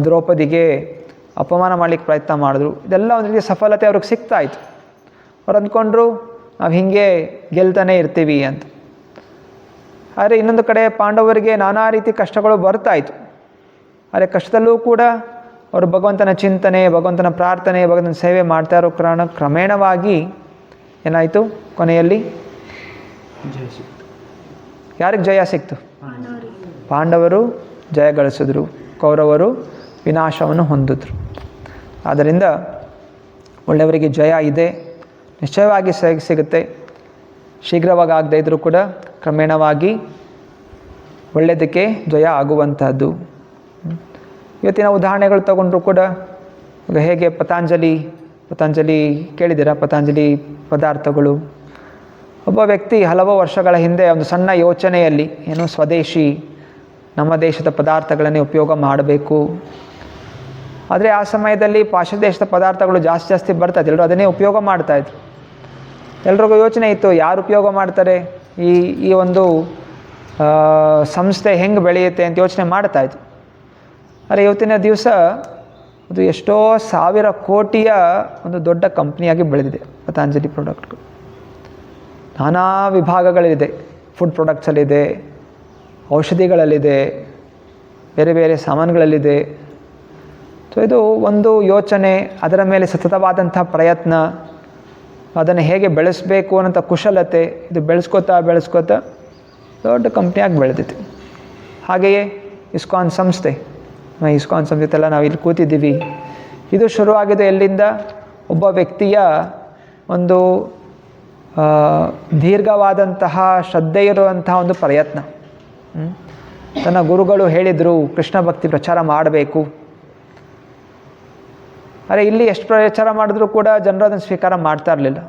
ದ್ರೌಪದಿಗೆ ಅಪಮಾನ ಮಾಡಲಿಕ್ಕೆ ಪ್ರಯತ್ನ ಮಾಡಿದ್ರು. ಇದೆಲ್ಲ ಒಂದು ರೀತಿ ಸಫಲತೆ ಅವ್ರಿಗೆ ಸಿಗ್ತಾಯಿತ್ತು. ಅವ್ರು ಅಂದ್ಕೊಂಡ್ರು ನಾವು ಹೀಗೆ ಗೆಲ್ತಾನೆ ಇರ್ತೀವಿ ಅಂತ. ಆದರೆ ಇನ್ನೊಂದು ಕಡೆ ಪಾಂಡವರಿಗೆ ನಾನಾ ರೀತಿ ಕಷ್ಟಗಳು ಬರ್ತಾಯಿತ್ತು. ಆದರೆ ಕಷ್ಟದಲ್ಲೂ ಕೂಡ ಅವರು ಭಗವಂತನ ಚಿಂತನೆ, ಭಗವಂತನ ಪ್ರಾರ್ಥನೆ, ಭಗವಂತನ ಸೇವೆ ಮಾಡ್ತಾ ಇರೋ ಕಾರಣ ಕ್ರಮೇಣವಾಗಿ ಏನಾಯಿತು, ಕೊನೆಯಲ್ಲಿ ಯಾರಿಗೆ ಜಯ ಸಿಕ್ತು? ಪಾಂಡವರು ಜಯ ಗಳಿಸಿದ್ರು, ಕೌರವರು ವಿನಾಶವನ್ನು ಹೊಂದಿದ್ರು. ಆದ್ದರಿಂದ ಒಳ್ಳೆಯವರಿಗೆ ಜಯ ಇದೆ, ನಿಶ್ಚಯವಾಗಿ ಸಿಗುತ್ತೆ. ಶೀಘ್ರವಾಗಿ ಆಗದೇ ಇದ್ದರೂ ಕೂಡ ಕ್ರಮೇಣವಾಗಿ ಒಳ್ಳೆಯದಕ್ಕೆ ಜಯ ಆಗುವಂಥದ್ದು. ಇವತ್ತಿನ ಉದಾಹರಣೆಗಳು ತಗೊಂಡ್ರು ಕೂಡ ಹೇಗೆ ಪತಂಜಲಿ ಕೇಳಿದ್ದೀರಾ? ಪತಂಜಲಿ ಪದಾರ್ಥಗಳು. ಒಬ್ಬ ವ್ಯಕ್ತಿ ಹಲವು ವರ್ಷಗಳ ಹಿಂದೆ ಒಂದು ಸಣ್ಣ ಯೋಚನೆಯಲ್ಲಿ ಏನು ಸ್ವದೇಶಿ ನಮ್ಮ ದೇಶದ ಪದಾರ್ಥಗಳನ್ನೇ ಉಪಯೋಗ ಮಾಡಬೇಕು. ಆದರೆ ಆ ಸಮಯದಲ್ಲಿ ಪಾಶ್ಚಾತ್ಯ ದೇಶದ ಪದಾರ್ಥಗಳು ಜಾಸ್ತಿ ಬರ್ತಾಯಿತ್ತು, ಎಲ್ಲರೂ ಅದನ್ನೇ ಉಪಯೋಗ ಮಾಡ್ತಾಯಿದ್ರು. ಎಲ್ರಿಗೂ ಯೋಚನೆ ಇತ್ತು, ಯಾರು ಉಪಯೋಗ ಮಾಡ್ತಾರೆ, ಈ ಒಂದು ಸಂಸ್ಥೆ ಹೆಂಗೆ ಬೆಳೆಯುತ್ತೆ ಅಂತ ಯೋಚನೆ ಮಾಡ್ತಾಯಿತ್ತು. ಆದರೆ ಇವತ್ತಿನ ದಿವಸ ಅದು ಎಷ್ಟೋ ಸಾವಿರ ಕೋಟಿಯ ಒಂದು ದೊಡ್ಡ ಕಂಪ್ನಿಯಾಗಿ ಬೆಳೆದಿದೆ ಪತಂಜಲಿ ಪ್ರಾಡಕ್ಟ್ಗಳು. ನಾನಾ ವಿಭಾಗಗಳಿದೆ, ಫುಡ್ ಪ್ರಾಡಕ್ಟ್ಸಲ್ಲಿದೆ, ಔಷಧಿಗಳಲ್ಲಿದೆ, ಬೇರೆ ಬೇರೆ ಸಾಮಾನುಗಳಲ್ಲಿದೆ. ಸೊ ಇದು ಒಂದು ಯೋಚನೆ, ಅದರ ಮೇಲೆ ಸತತವಾದಂಥ ಪ್ರಯತ್ನ, ಅದನ್ನು ಹೇಗೆ ಬೆಳೆಸಬೇಕು ಅನ್ನೋಂಥ ಕುಶಲತೆ, ಇದು ಬೆಳೆಸ್ಕೋತಾ ದೊಡ್ಡ ಕಂಪ್ನಿಯಾಗಿ ಬೆಳೆದಿದೆ. ಹಾಗೆಯೇ ಇಸ್ಕಾನ್ ಸಂಸ್ಥೆ ಎಲ್ಲ ನಾವು ಇಲ್ಲಿ ಕೂತಿದ್ದೀವಿ. ಇದು ಶುರುವಾಗಿದೆ ಎಲ್ಲಿಂದ? ಒಬ್ಬ ವ್ಯಕ್ತಿಯ ಒಂದು ದೀರ್ಘವಾದಂತಹ ಶ್ರದ್ಧೆ ಇರುವಂತಹ ಒಂದು ಪ್ರಯತ್ನ. ತನ್ನ ಗುರುಗಳು ಹೇಳಿದರು ಕೃಷ್ಣ ಭಕ್ತಿ ಪ್ರಚಾರ ಮಾಡಬೇಕು. ಆದರೆ ಇಲ್ಲಿ ಎಷ್ಟು ಪ್ರಚಾರ ಮಾಡಿದ್ರೂ ಕೂಡ ಜನರು ಅದನ್ನು ಸ್ವೀಕಾರ ಮಾಡ್ತಾ ಇರಲಿಲ್ಲ.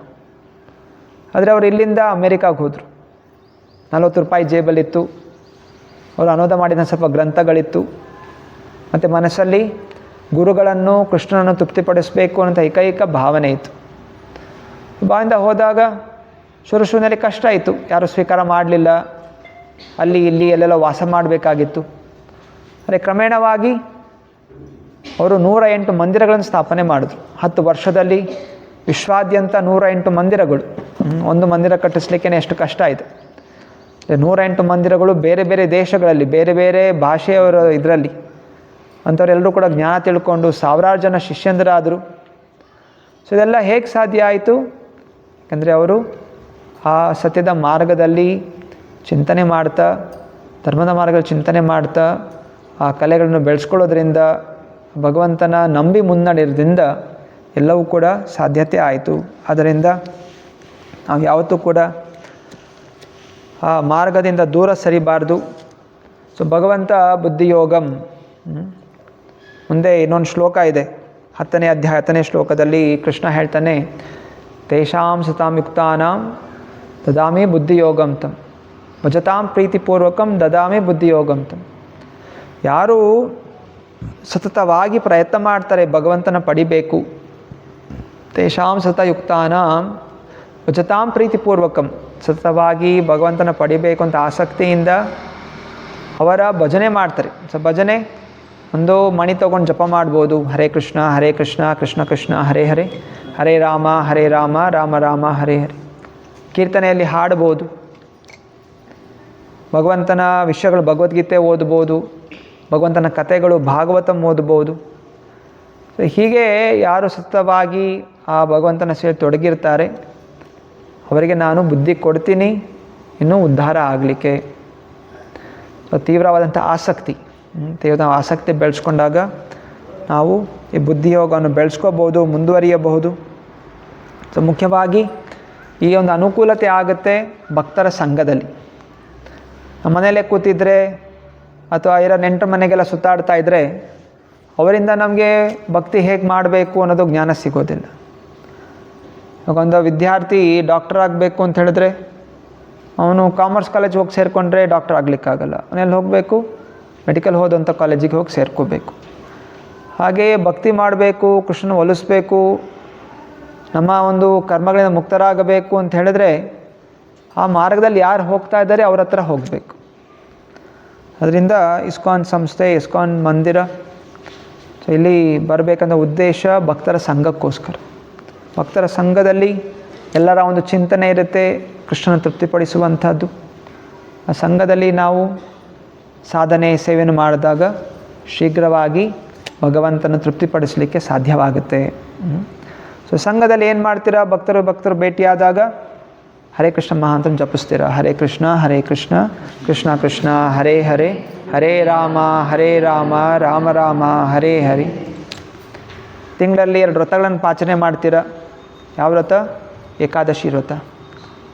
ಆದರೆ ಅವರು ಇಲ್ಲಿಂದ ಅಮೇರಿಕಾಗೆ ಹೋದರು. 40 ರೂಪಾಯಿ ಜೇಬಲ್ಲಿತ್ತು, ಅವರು ಅನುವಾದ ಮಾಡಿದ ಸ್ವಲ್ಪ ಗ್ರಂಥಗಳಿತ್ತು, ಮತ್ತು ಮನಸ್ಸಲ್ಲಿ ಗುರುಗಳನ್ನು ಕೃಷ್ಣನನ್ನು ತೃಪ್ತಿಪಡಿಸಬೇಕು ಅನ್ನೋಂಥ ಏಕೈಕ ಭಾವನೆ ಇತ್ತು. ಭಾವನೆಯಿಂದ ಹೋದಾಗ ಶುರುವಿನಲ್ಲಿ ಕಷ್ಟ ಇತ್ತು, ಯಾರೂ ಸ್ವೀಕಾರ ಮಾಡಲಿಲ್ಲ. ಅಲ್ಲಿ ಇಲ್ಲಿ ಎಲ್ಲೆಲ್ಲ ವಾಸ ಮಾಡಬೇಕಾಗಿತ್ತು. ಆದರೆ ಕ್ರಮೇಣವಾಗಿ ಅವರು 108 ಮಂದಿರಗಳನ್ನು ಸ್ಥಾಪನೆ ಮಾಡಿದ್ರು. 10 ವರ್ಷದಲ್ಲಿ ವಿಶ್ವಾದ್ಯಂತ 108 ಮಂದಿರಗಳು. ಒಂದು ಮಂದಿರ ಕಟ್ಟಿಸ್ಲಿಕ್ಕೆ ಎಷ್ಟು ಕಷ್ಟ ಆಯಿತು. 108 ಮಂದಿರಗಳು ಬೇರೆ ಬೇರೆ ದೇಶಗಳಲ್ಲಿ, ಬೇರೆ ಬೇರೆ ಭಾಷೆಯವರ ಇದರಲ್ಲಿ. ಅಂಥವರೆಲ್ಲರೂ ಕೂಡ ಜ್ಞಾನ ತಿಳ್ಕೊಂಡು ಸಾವಿರಾರು ಜನ ಶಿಷ್ಯಂದರಾದರು. ಸೊ ಇದೆಲ್ಲ ಹೇಗೆ ಸಾಧ್ಯ ಆಯಿತು? ಯಾಕಂದರೆ ಅವರು ಆ ಸತ್ಯದ ಮಾರ್ಗದಲ್ಲಿ ಚಿಂತನೆ ಮಾಡ್ತಾ, ಧರ್ಮದ ಮಾರ್ಗದಲ್ಲಿ ಚಿಂತನೆ ಮಾಡ್ತಾ, ಆ ಕಲೆಗಳನ್ನು ಬೆಳೆಸ್ಕೊಳ್ಳೋದ್ರಿಂದ, ಭಗವಂತನ ನಂಬಿ ಮುನ್ನಡೆಯೋದ್ರಿಂದ ಎಲ್ಲವೂ ಕೂಡ ಸಾಧ್ಯತೆ ಆಯಿತು. ಆದ್ದರಿಂದ ನಾವು ಯಾವತ್ತೂ ಕೂಡ ಆ ಮಾರ್ಗದಿಂದ ದೂರ ಸರಿಬಾರ್ದು. ಸೊ ಭಗವಂತ ಬುದ್ಧಿಯೋಗಂ. ಮುಂದೆ ಇನ್ನೊಂದು ಶ್ಲೋಕ ಇದೆ, 10ನೇ ಅಧ್ಯಾಯ 10ನೇ ಶ್ಲೋಕದಲ್ಲಿ ಕೃಷ್ಣ ಹೇಳ್ತಾನೆ, ತೇಷಾಂ ಸತಾಂ ಯುಕ್ತಾನಾಂ ದದಾಮಿ ಬುದ್ಧಿಯೋಗಂ ತಂ ಭಜತಾಂ ಪ್ರೀತಿಪೂರ್ವಕಂ ದದಾಮಿ ಬುದ್ಧಿಯೋಗಂ ತಂ. ಯಾರು ಸತತವಾಗಿ ಪ್ರಯತ್ನ ಮಾಡ್ತಾರೆ ಭಗವಂತನ ಪಡಿಬೇಕು, ತೇಷಾಂ ಸತಯುಕ್ತಾನಾಂ ಭಜತಾಂ ಪ್ರೀತಿಪೂರ್ವಕಂ, ಸತತವಾಗಿ ಭಗವಂತನ ಪಡಿಬೇಕು ಅಂತ ಆಸಕ್ತಿಯಿಂದ ಅವರ ಭಜನೆ ಮಾಡ್ತಾರೆ. ಸೊ ಭಜನೆ ಒಂದು ಮಣಿ ತೊಗೊಂಡು ಜಪ ಮಾಡ್ಬೋದು, ಹರೇ ಕೃಷ್ಣ ಕೃಷ್ಣ ಕೃಷ್ಣ ಹರೇ ಹರೇ, ಹರೇ ರಾಮ ರಾಮ ರಾಮ ಹರೇ ಹರೇ. ಕೀರ್ತನೆಯಲ್ಲಿ ಹಾಡ್ಬೋದು, ಭಗವಂತನ ವಿಷಯಗಳು ಭಗವದ್ಗೀತೆ ಓದ್ಬೋದು, ಭಗವಂತನ ಕಥೆಗಳು ಭಾಗವತಂ ಓದ್ಬೋದು. ಹೀಗೆ ಯಾರು ಸತತವಾಗಿ ಆ ಭಗವಂತನ ಸೇವೆ ತೊಡಗಿರ್ತಾರೆ ಅವರಿಗೆ ನಾನು ಬುದ್ಧಿ ಕೊಡ್ತೀನಿ ಇನ್ನೂ ಉದ್ಧಾರ ಆಗಲಿಕ್ಕೆ. ತೀವ್ರವಾದಂಥ ಆಸಕ್ತಿ, ಆಸಕ್ತಿ ಬೆಳೆಸ್ಕೊಂಡಾಗ ನಾವು ಈ ಬುದ್ಧಿಯೋಗವನ್ನು ಬೆಳೆಸ್ಕೋಬೋದು, ಮುಂದುವರಿಯಬಹುದು. ಸೊ ಮುಖ್ಯವಾಗಿ ಈ ಒಂದು ಅನುಕೂಲತೆ ಆಗುತ್ತೆ ಭಕ್ತರ ಸಂಘದಲ್ಲಿ. ನಮ್ಮ ಮನೆಯಲ್ಲೇ ಕೂತಿದ್ರೆ ಅಥವಾ ಇರೋ ನೆಂಟರ ಮನೆಗೆಲ್ಲ ಸುತ್ತಾಡ್ತಾ ಇದ್ದರೆ ಅವರಿಂದ ನಮಗೆ ಭಕ್ತಿ ಹೇಗೆ ಮಾಡಬೇಕು ಅನ್ನೋದು ಜ್ಞಾನ ಸಿಗೋದಿಲ್ಲ. ಇವಾಗ ಒಂದು ವಿದ್ಯಾರ್ಥಿ ಡಾಕ್ಟರ್ ಆಗಬೇಕು ಅಂತ ಹೇಳಿದ್ರೆ ಅವನು ಕಾಮರ್ಸ್ ಕಾಲೇಜ್ ಹೋಗಿ ಸೇರಿಕೊಂಡ್ರೆ ಡಾಕ್ಟರ್ ಆಗಲಿಕ್ಕಾಗಲ್ಲ. ಅವನೆಲ್ಲಿ ಹೋಗಬೇಕು? ಮೆಡಿಕಲ್ ಹೋದಂಥ ಕಾಲೇಜಿಗೆ ಹೋಗಿ ಸೇರ್ಕೋಬೇಕು. ಹಾಗೆಯೇ ಭಕ್ತಿ ಮಾಡಬೇಕು, ಕೃಷ್ಣನ ಒಲಿಸ್ಬೇಕು, ನಮ್ಮ ಒಂದು ಕರ್ಮಗಳಿಂದ ಮುಕ್ತರಾಗಬೇಕು ಅಂತ ಹೇಳಿದ್ರೆ ಆ ಮಾರ್ಗದಲ್ಲಿ ಯಾರು ಹೋಗ್ತಾ ಇದ್ದಾರೆ ಅವ್ರ ಹತ್ರ ಹೋಗಬೇಕು. ಅದರಿಂದ ಇಸ್ಕಾನ್ ಸಂಸ್ಥೆ, ಇಸ್ಕಾನ್ ಮಂದಿರ, ಸೊ ಇಲ್ಲಿ ಬರಬೇಕಂತ ಉದ್ದೇಶ ಭಕ್ತರ ಸಂಘಕ್ಕೋಸ್ಕರ. ಭಕ್ತರ ಸಂಘದಲ್ಲಿ ಎಲ್ಲರ ಒಂದು ಚಿಂತನೆ ಇರುತ್ತೆ ಕೃಷ್ಣನ ತೃಪ್ತಿಪಡಿಸುವಂಥದ್ದು. ಆ ಸಂಘದಲ್ಲಿ ನಾವು ಸಾಧನೆ ಸೇವೆಯನ್ನು ಮಾಡಿದಾಗ ಶೀಘ್ರವಾಗಿ ಭಗವಂತನ ತೃಪ್ತಿಪಡಿಸಲಿಕ್ಕೆ ಸಾಧ್ಯವಾಗುತ್ತೆ. ಸೊ ಸಂಘದಲ್ಲಿ ಏನು ಮಾಡ್ತೀರಾ? ಭಕ್ತರು ಭೇಟಿಯಾದಾಗ ಹರೇ ಕೃಷ್ಣ ಮಹಾಂತಂ ಜಪಿಸ್ತೀರಾ. ಹರೇ ಕೃಷ್ಣ ಕೃಷ್ಣ ಕೃಷ್ಣ ಹರೇ ಹರೇ, ಹರೇ ರಾಮ ರಾಮ ರಾಮ ಹರೇ ಹರಿ. ತಿಂಗಳಲ್ಲಿ 2 ವ್ರತಗಳನ್ನು ಆಚರಣೆ ಮಾಡ್ತೀರಾ. ಯಾವ ವ್ರತ? ಏಕಾದಶಿ ವ್ರತ.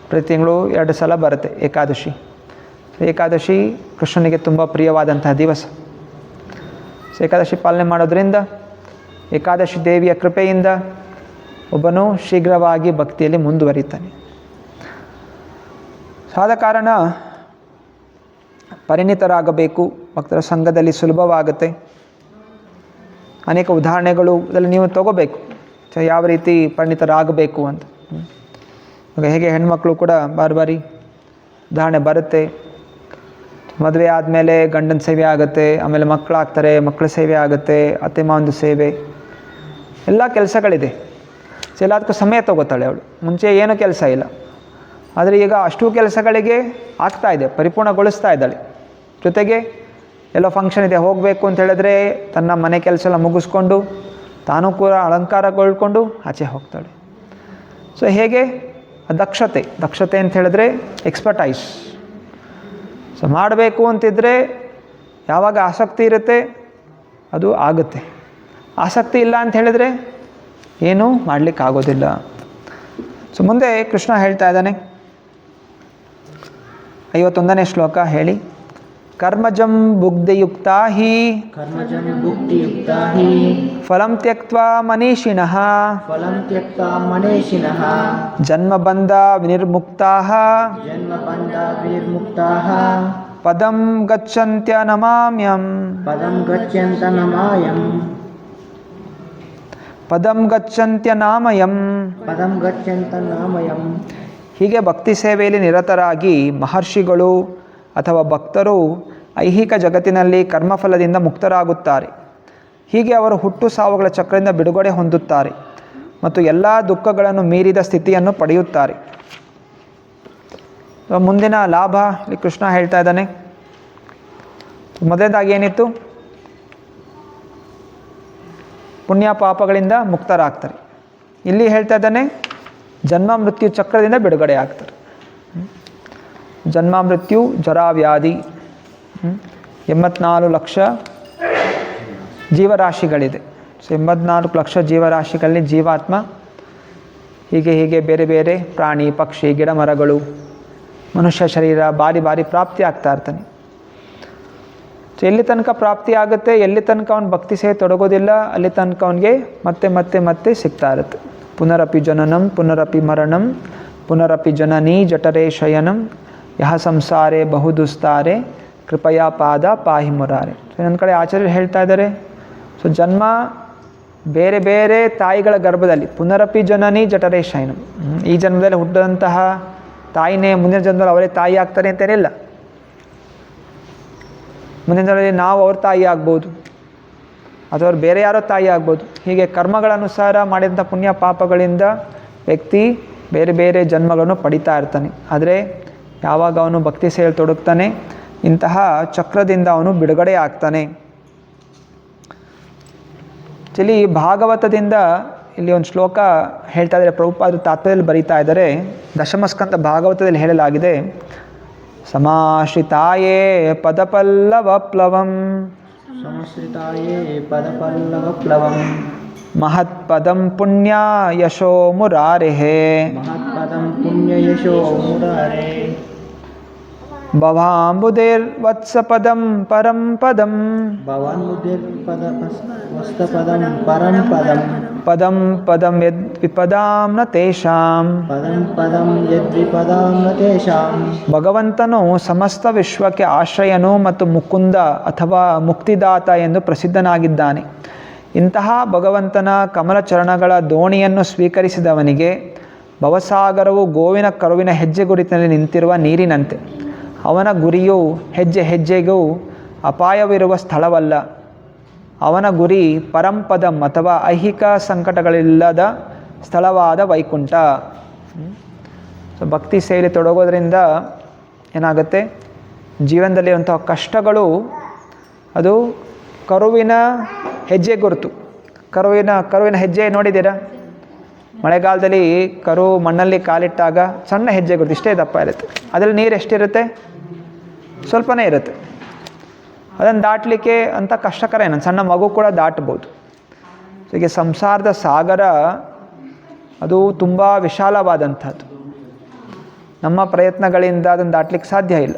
ಪ್ರತಿ ತಿಂಗಳು 2 ಸಲ ಬರುತ್ತೆ ಏಕಾದಶಿ. ಏಕಾದಶಿ ಕೃಷ್ಣನಿಗೆ ತುಂಬ ಪ್ರಿಯವಾದಂತಹ ದಿವಸ. ಸೊ ಏಕಾದಶಿ ಪಾಲನೆ ಮಾಡೋದ್ರಿಂದ ಏಕಾದಶಿ ದೇವಿಯ ಕೃಪೆಯಿಂದ ಒಬ್ಬನು ಶೀಘ್ರವಾಗಿ ಭಕ್ತಿಯಲ್ಲಿ ಮುಂದುವರಿತಾನೆ. ಆದ ಕಾರಣ ಪರಿಣಿತರಾಗಬೇಕು. ಭಕ್ತರ ಸಂಘದಲ್ಲಿ ಸುಲಭವಾಗುತ್ತೆ. ಅನೇಕ ಉದಾಹರಣೆಗಳು ಅದರಲ್ಲಿ ನೀವು ತಗೋಬೇಕು, ಯಾವ ರೀತಿ ಪರಿಣಿತರಾಗಬೇಕು ಅಂತ. ಇವಾಗ ಹೇಗೆ ಹೆಣ್ಮಕ್ಳು ಕೂಡ ಬಾರಿ ಉದಾಹರಣೆ ಬರುತ್ತೆ. ಮದುವೆ ಆದಮೇಲೆ ಗಂಡನ ಸೇವೆ ಆಗುತ್ತೆ, ಆಮೇಲೆ ಮಕ್ಕಳಾಗ್ತಾರೆ, ಮಕ್ಕಳ ಸೇವೆ ಆಗುತ್ತೆ, ಅತ್ತೆ ಮಾವಂದು ಸೇವೆ, ಎಲ್ಲ ಕೆಲಸಗಳಿದೆ. ಸೊ ಎಲ್ಲದಕ್ಕೂ ಸಮಯ ತಗೋತಾಳೆ ಅವಳು. ಮುಂಚೆ ಏನೂ ಕೆಲಸ ಇಲ್ಲ, ಆದರೆ ಈಗ ಅಷ್ಟು ಕೆಲಸಗಳಿಗೆ ಆಗ್ತಾಯಿದೆ, ಪರಿಪೂರ್ಣಗೊಳಿಸ್ತಾ ಇದ್ದಾಳೆ. ಜೊತೆಗೆ ಎಲ್ಲೋ ಫಂಕ್ಷನ್ ಇದೆ ಹೋಗಬೇಕು ಅಂತ ಹೇಳಿದ್ರೆ ತನ್ನ ಮನೆ ಕೆಲಸ ಎಲ್ಲ ಮುಗಿಸ್ಕೊಂಡು ತಾನೂ ಕೂಡ ಅಲಂಕಾರಗೊಳ್ಕೊಂಡು ಆಚೆ ಹೋಗ್ತಾಳೆ. ಸೊ ಹೇಗೆ ದಕ್ಷತೆ ಅಂತ ಹೇಳಿದ್ರೆ ಎಕ್ಸ್ಪರ್ಟೈಸ್. ಸೊ ಮಾಡಬೇಕು ಅಂತಿದ್ದರೆ ಯಾವಾಗ ಆಸಕ್ತಿ ಇರುತ್ತೆ ಅದು ಆಗುತ್ತೆ. ಆಸಕ್ತಿ ಇಲ್ಲ ಅಂತ ಹೇಳಿದ್ರೆ ಏನೂ ಮಾಡಲಿಕ್ಕಾಗೋದಿಲ್ಲ. ಸೊ ಮುಂದೆ ಕೃಷ್ಣ ಹೇಳ್ತಾ ಇದ್ದಾನೆ 51ನೇ ಶ್ಲೋಕ ಹೇಳಿ. ಕರ್ಮಜಂ ಬುದ್ಧಿಯುಕ್ತಾ ಹಿ ಫಲಂ ತ್ಯಕ್ತ್ವಾ ಮನೀಷಿಣಃ ಜನ್ಮಬಂಧ ವಿನಿರ್ಮುಕ್ತಾಃ ಪದಂ ಗಚ್ಚಂತ್ಯ ನಮಾಮ್ಯಂ. ಹೀಗೆ ಭಕ್ತಿ ಸೇವೆಯಲ್ಲಿ ನಿರತರಾಗಿ ಮಹರ್ಷಿಗಳು ಅಥವಾ ಭಕ್ತರು ಐಹಿಕ ಜಗತ್ತಿನಲ್ಲಿ ಕರ್ಮಫಲದಿಂದ ಮುಕ್ತರಾಗುತ್ತಾರೆ. ಹೀಗೆ ಅವರು ಹುಟ್ಟು ಸಾವುಗಳ ಚಕ್ರದಿಂದ ಬಿಡುಗಡೆ ಹೊಂದುತ್ತಾರೆ ಮತ್ತು ಎಲ್ಲ ದುಃಖಗಳನ್ನು ಮೀರಿದ ಸ್ಥಿತಿಯನ್ನು ಪಡೆಯುತ್ತಾರೆ. ಮುಂದಿನ ಲಾಭ ಇಲ್ಲಿ ಕೃಷ್ಣ ಹೇಳ್ತಾ ಇದ್ದಾನೆ. ಮೊದಲನೇದಾಗಿ ಏನಿತ್ತು? ಪುಣ್ಯ ಪಾಪಗಳಿಂದ ಮುಕ್ತರಾಗ್ತಾರೆ. ಇಲ್ಲಿ ಹೇಳ್ತಾ ಇದ್ದಾನೆ ಜನ್ಮ ಮೃತ್ಯು ಚಕ್ರದಿಂದ ಬಿಡುಗಡೆ ಆಗ್ತಾರೆ. ಜನ್ಮ ಮೃತ್ಯು ಜರಾವ್ಯಾಧಿ 84 ಲಕ್ಷ ಜೀವರಾಶಿಗಳಿದೆ. ಸೊ 84 ಲಕ್ಷ ಜೀವರಾಶಿಗಳಲ್ಲಿ ಜೀವಾತ್ಮ ಹೀಗೆ ಬೇರೆ ಬೇರೆ ಪ್ರಾಣಿ ಪಕ್ಷಿ ಗಿಡ ಮರಗಳು ಮನುಷ್ಯ ಶರೀರ ಬಾರಿ ಪ್ರಾಪ್ತಿ ಆಗ್ತಾ ಇರ್ತಾನೆ. ಸೊ ಎಲ್ಲಿ ತನಕ ಪ್ರಾಪ್ತಿ ಆಗುತ್ತೆ, ಎಲ್ಲಿ ತನಕ ಅವನು ಭಕ್ತಿ ಸೇವೆ ತೊಡಗೋದಿಲ್ಲ, ಅಲ್ಲಿ ತನಕ ಅವನಿಗೆ ಮತ್ತೆ ಸಿಗ್ತಾ ಇರುತ್ತೆ. ಪುನರಪಿ ಜನನಂ ಪುನರಪಿ ಮರಣಂ ಪುನರಪಿ ಜನನೀ ಜಠರೇ ಶಯನಂ ಯಹ ಸಂಸಾರೇ ಬಹುದುಸ್ತಾರೆ ಕೃಪಯಾ ಪಾದ ಪಾಹಿ ಮುರಾರೆ. ಸೊ ಇನ್ನೊಂದು ಕಡೆ ಆಚಾರ್ಯರು ಹೇಳ್ತಾ ಇದ್ದಾರೆ, ಸೊ ಜನ್ಮ ಬೇರೆ ಬೇರೆ ತಾಯಿಗಳ ಗರ್ಭದಲ್ಲಿ ಪುನರಪಿ ಜನನಿ ಜಠರೇ ಶಯನಂ. ಈ ಜನ್ಮದಲ್ಲಿ ಹುಟ್ಟಿದಂತಹ ತಾಯಿನೇ ಮುಂದಿನ ಜನ್ಮದಲ್ಲಿ ಅವರೇ ತಾಯಿ ಆಗ್ತಾರೆ ಅಂತೇನಿಲ್ಲ. ಮುಂದಿನ ಜನ್ಮದಲ್ಲಿ ನಾವು ಅವ್ರ ತಾಯಿ ಆಗ್ಬೋದು ಅಥವಾ ಅವ್ರು ಬೇರೆ ಯಾರೋ ತಾಯಿ ಆಗ್ಬೋದು. ಹೀಗೆ ಕರ್ಮಗಳ ಅನುಸಾರ ಮಾಡಿದಂಥ ಪುಣ್ಯ ಪಾಪಗಳಿಂದ ವ್ಯಕ್ತಿ ಬೇರೆ ಬೇರೆ ಜನ್ಮಗಳನ್ನು ಪಡಿತಾ ಇರ್ತಾನೆ. ಆದರೆ ಯಾವಾಗ ಅವನು ಭಕ್ತಿ ಸೇವೆ ತೊಡಗ್ತಾನೆ ಇಂತಹ ಚಕ್ರದಿಂದ ಅವನು ಬಿಡುಗಡೆ ಆಗ್ತಾನೆ. ಇಲ್ಲಿ ಭಾಗವತದಿಂದ ಇಲ್ಲಿ ಒಂದು ಶ್ಲೋಕ ಹೇಳ್ತಾ ಇದ್ದಾರೆ, ಪ್ರಭುಪಾದರು ತಾತ್ಪರ್ಯದಲ್ಲಿ ಬರೀತಾ ಇದ್ದಾರೆ. ದಶಮಸ್ಕಂದ ಭಾಗವತದಲ್ಲಿ ಹೇಳಲಾಗಿದೆ, ಸಮಾಶ್ರಿತಾಯೇ ಪದಪಲ್ಲವಪ್ಲವಂ ಮಹತ್ಪದಂ ಪುಣ್ಯ ಯಶೋ ಮುರಾರಿಹೇ ಭವಾಂಬುಧಿರ್ವತ್ಸಪದಂ ಪರಂ ಪದಂ ಪದಂ ಪದಂ ಯದ್ವಿಪದಾಂ ನ ತೇಷಾಂ. ಭಗವಂತನು ಸಮಸ್ತ ವಿಶ್ವಕ್ಕೆ ಆಶ್ರಯನು ಮತ್ತು ಮುಕುಂದ ಅಥವಾ ಮುಕ್ತಿದಾತ ಎಂದು ಪ್ರಸಿದ್ಧನಾಗಿದ್ದಾನೆ. ಇಂತಹ ಭಗವಂತನ ಕಮಲ ಚರಣಗಳ ದೋಣಿಯನ್ನು ಸ್ವೀಕರಿಸಿದವನಿಗೆ ಭವಸಾಗರವು ಗೋವಿನ ಕರುವಿನ ಹೆಜ್ಜೆ ಗುರುತಿನಲ್ಲಿ ನಿಂತಿರುವ ನೀರಿನಂತೆ. ಅವನ ಗುರಿಯು ಹೆಜ್ಜೆ ಹೆಜ್ಜೆಗೂ ಅಪಾಯವಿರುವ ಸ್ಥಳವಲ್ಲ. ಅವನ ಗುರಿ ಪರಂಪದಂ ಅಥವಾ ಐಹಿಕ ಸಂಕಟಗಳಿಲ್ಲದ ಸ್ಥಳವಾದ ವೈಕುಂಠ. ಸೊ ಭಕ್ತಿ ಸೇರಿ ತೊಡಗೋದ್ರಿಂದ ಏನಾಗುತ್ತೆ, ಜೀವನದಲ್ಲಿರುವಂಥ ಕಷ್ಟಗಳು ಅದು ಕರುವಿನ ಹೆಜ್ಜೆ ಗುರುತು. ಕರುವಿನ ಹೆಜ್ಜೆ ನೋಡಿದ್ದೀರಾ? ಮಳೆಗಾಲದಲ್ಲಿ ಕರು ಮಣ್ಣಲ್ಲಿ ಕಾಲಿಟ್ಟಾಗ ಸಣ್ಣ ಹೆಜ್ಜೆ ಗುರುತು, ಇಷ್ಟೇ ದಪ್ಪ ಇರುತ್ತೆ. ಅದರಲ್ಲಿ ನೀರು ಎಷ್ಟಿರುತ್ತೆ? ಸ್ವಲ್ಪನೇ ಇರುತ್ತೆ. ಅದನ್ನು ದಾಟಲಿಕ್ಕೆ ಅಂತ ಕಷ್ಟಕರ ಏನಂತ ಸಣ್ಣ ಮಗು ಕೂಡ ದಾಟ್ಬೋದು. ಸೊ ಹೀಗೆ ಸಂಸಾರದ ಸಾಗರ ಅದು ತುಂಬ ವಿಶಾಲವಾದಂಥದ್ದು. ನಮ್ಮ ಪ್ರಯತ್ನಗಳಿಂದ ಅದನ್ನು ದಾಟಲಿಕ್ಕೆ ಸಾಧ್ಯ ಇಲ್ಲ.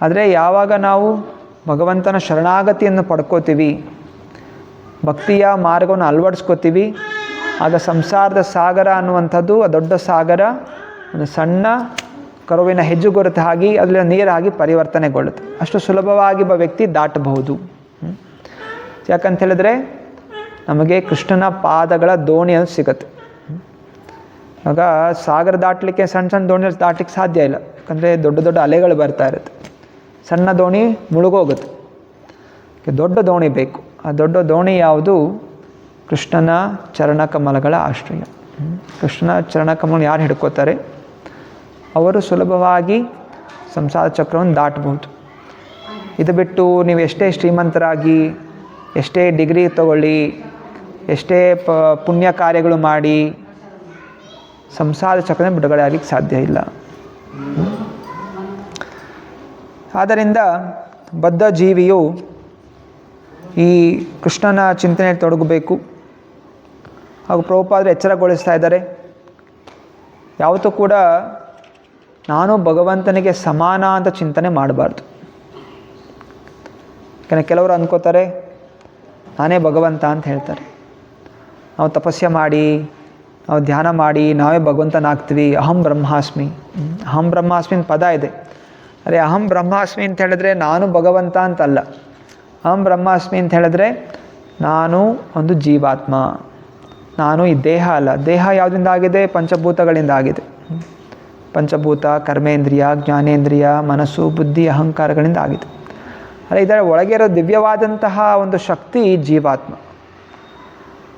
ಆದರೆ ಯಾವಾಗ ನಾವು ಭಗವಂತನ ಶರಣಾಗತಿಯನ್ನು ಪಡ್ಕೋತೀವಿ, ಭಕ್ತಿಯ ಮಾರ್ಗವನ್ನು ಅಳವಡಿಸ್ಕೋತೀವಿ, ಆಗ ಸಂಸಾರದ ಸಾಗರ ಅನ್ನುವಂಥದ್ದು ಆ ದೊಡ್ಡ ಸಾಗರ ಒಂದು ಸಣ್ಣ ಕರುವಿನ ಹೆಜ್ಜು ಗುರುತು ಆಗಿ ಅದರಲ್ಲಿ ನೀರಾಗಿ ಪರಿವರ್ತನೆಗೊಳ್ಳುತ್ತೆ. ಅಷ್ಟು ಸುಲಭವಾಗಿ ಒಬ್ಬ ವ್ಯಕ್ತಿ ದಾಟಬಹುದು. ಯಾಕಂತ ಹೇಳಿದ್ರೆ ನಮಗೆ ಕೃಷ್ಣನ ಪಾದಗಳ ದೋಣಿ ಅದು ಸಿಗುತ್ತೆ. ಆಗ ಸಾಗರ ದಾಟಲಿಕ್ಕೆ ಸಣ್ಣ ಸಣ್ಣ ದೋಣಿಯಲ್ಲಿ ದಾಟಲಿಕ್ಕೆ ಸಾಧ್ಯ ಇಲ್ಲ. ಯಾಕಂದರೆ ದೊಡ್ಡ ದೊಡ್ಡ ಅಲೆಗಳು ಬರ್ತಾ ಇರುತ್ತೆ. ಸಣ್ಣ ದೋಣಿ ಮುಳುಗೋಗುತ್ತೆ. ದೊಡ್ಡ ದೋಣಿ ಬೇಕು. ಆ ದೊಡ್ಡ ದೋಣಿ ಯಾವುದು? ಕೃಷ್ಣನ ಚರಣಕಮಲಗಳ ಆಶ್ರಯ. ಕೃಷ್ಣನ ಚರಣಕಮಲ ಯಾರು ಹಿಡ್ಕೋತಾರೆ ಅವರು ಸುಲಭವಾಗಿ ಸಂಸಾರ ಚಕ್ರವನ್ನು ದಾಟಬಹುದು. ಇದು ಬಿಟ್ಟು ನೀವು ಎಷ್ಟೇ ಶ್ರೀಮಂತರಾಗಿ, ಎಷ್ಟೇ ಡಿಗ್ರಿ ತಗೊಳ್ಳಿ, ಎಷ್ಟೇ ಪುಣ್ಯ ಕಾರ್ಯಗಳು ಮಾಡಿ ಸಂಸಾರ ಚಕ್ರದಿಂದ ಬಿಡುಗಡೆ ಆಗಲಿಕ್ಕೆ ಸಾಧ್ಯ ಇಲ್ಲ. ಆದ್ದರಿಂದ ಬದ್ಧ ಜೀವಿಯು ಈ ಕೃಷ್ಣನ ಚಿಂತನೆಯಲ್ಲಿ ತೊಡಗಬೇಕು. ಹಾಗೂ ಪ್ರಭುಪಾದರು ಎಚ್ಚರಗೊಳಿಸ್ತಾ ಇದ್ದಾರೆ, ಯಾವತ್ತೂ ಕೂಡ ನಾನು ಭಗವಂತನಿಗೆ ಸಮಾನ ಅಂತ ಚಿಂತನೆ ಮಾಡಬಾರ್ದು. ಯಾಕಂದರೆ ಕೆಲವರು ಅಂದ್ಕೋತಾರೆ ನಾನೇ ಭಗವಂತ ಅಂತ ಹೇಳ್ತಾರೆ. ನಾವು ತಪಸ್ಯ ಮಾಡಿ, ನಾವು ಧ್ಯಾನ ಮಾಡಿ ನಾವೇ ಭಗವಂತನಾಗ್ತೀವಿ. ಅಹಂ ಬ್ರಹ್ಮಾಸ್ಮಿ. ಅಹಂ ಬ್ರಹ್ಮಾಸ್ಮಿ ಪದ ಇದೆ. ಅರೆ ಅಹಂ ಬ್ರಹ್ಮಾಸ್ಮಿ ಅಂತ ಹೇಳಿದ್ರೆ ನಾನು ಭಗವಂತ ಅಂತಲ್ಲ. ಅಹಂ ಬ್ರಹ್ಮಾಸ್ಮಿ ಅಂತ ಹೇಳಿದ್ರೆ ನಾನು ಒಂದು ಜೀವಾತ್ಮ, ನಾನು ಈ ದೇಹ ಅಲ್ಲ. ದೇಹ ಯಾವುದರಿಂದ ಆಗಿದೆ? ಪಂಚಭೂತಗಳಿಂದ ಆಗಿದೆ. ಪಂಚಭೂತ, ಕರ್ಮೇಂದ್ರಿಯ, ಜ್ಞಾನೇಂದ್ರಿಯ, ಮನಸ್ಸು, ಬುದ್ಧಿ, ಅಹಂಕಾರಗಳಿಂದ ಆಗಿದೆ. ಅಲ್ಲ, ಇದರ ಒಳಗೆ ಇರೋ ದಿವ್ಯವಾದಂತಹ ಒಂದು ಶಕ್ತಿ ಜೀವಾತ್ಮ.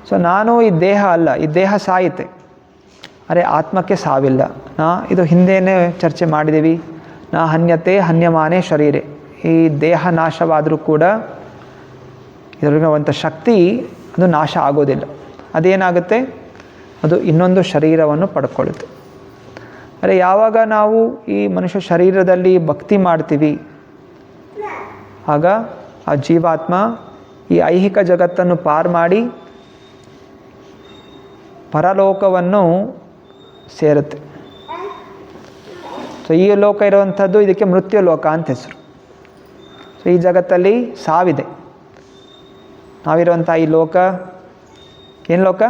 ಸೊ ನಾನು ಈ ದೇಹ ಅಲ್ಲ, ಈ ದೇಹ ಸಾಯುತ್ತೆ. ಅರೆ ಆತ್ಮಕ್ಕೆ ಸಾವಿಲ್ಲ. ಇದು ಹಿಂದೆಯೇ ಚರ್ಚೆ ಮಾಡಿದ್ದೀವಿ. ನಾ ಹನ್ಯತೆ ಹನ್ಯಮಾನೇ ಶರೀರೆ. ಈ ದೇಹ ನಾಶವಾದರೂ ಕೂಡ ಇದರಲ್ಲಿರುವಂಥ ಶಕ್ತಿ ಅದು ನಾಶ ಆಗೋದಿಲ್ಲ. ಅದೇನಾಗುತ್ತೆ? ಅದು ಇನ್ನೊಂದು ಶರೀರವನ್ನು ಪಡ್ಕೊಳ್ಳುತ್ತೆ. ಅರೆ ಯಾವಾಗ ನಾವು ಈ ಮನುಷ್ಯ ಶರೀರದಲ್ಲಿ ಭಕ್ತಿ ಮಾಡ್ತೀವಿ, ಆಗ ಆ ಜೀವಾತ್ಮ ಈ ಐಹಿಕ ಜಗತ್ತನ್ನು ಪಾರು ಮಾಡಿ ಪರಲೋಕವನ್ನು ಸೇರುತ್ತೆ. ಸೊ ಈ ಲೋಕ ಇರುವಂಥದ್ದು ಇದಕ್ಕೆ ಮೃತ್ಯು ಲೋಕ ಅಂತ ಹೆಸರು. ಸೊ ಈ ಜಗತ್ತಲ್ಲಿ ಸಾವಿದೆ. ನಾವಿರುವಂಥ ಈ ಲೋಕ ಏನು ಲೋಕ?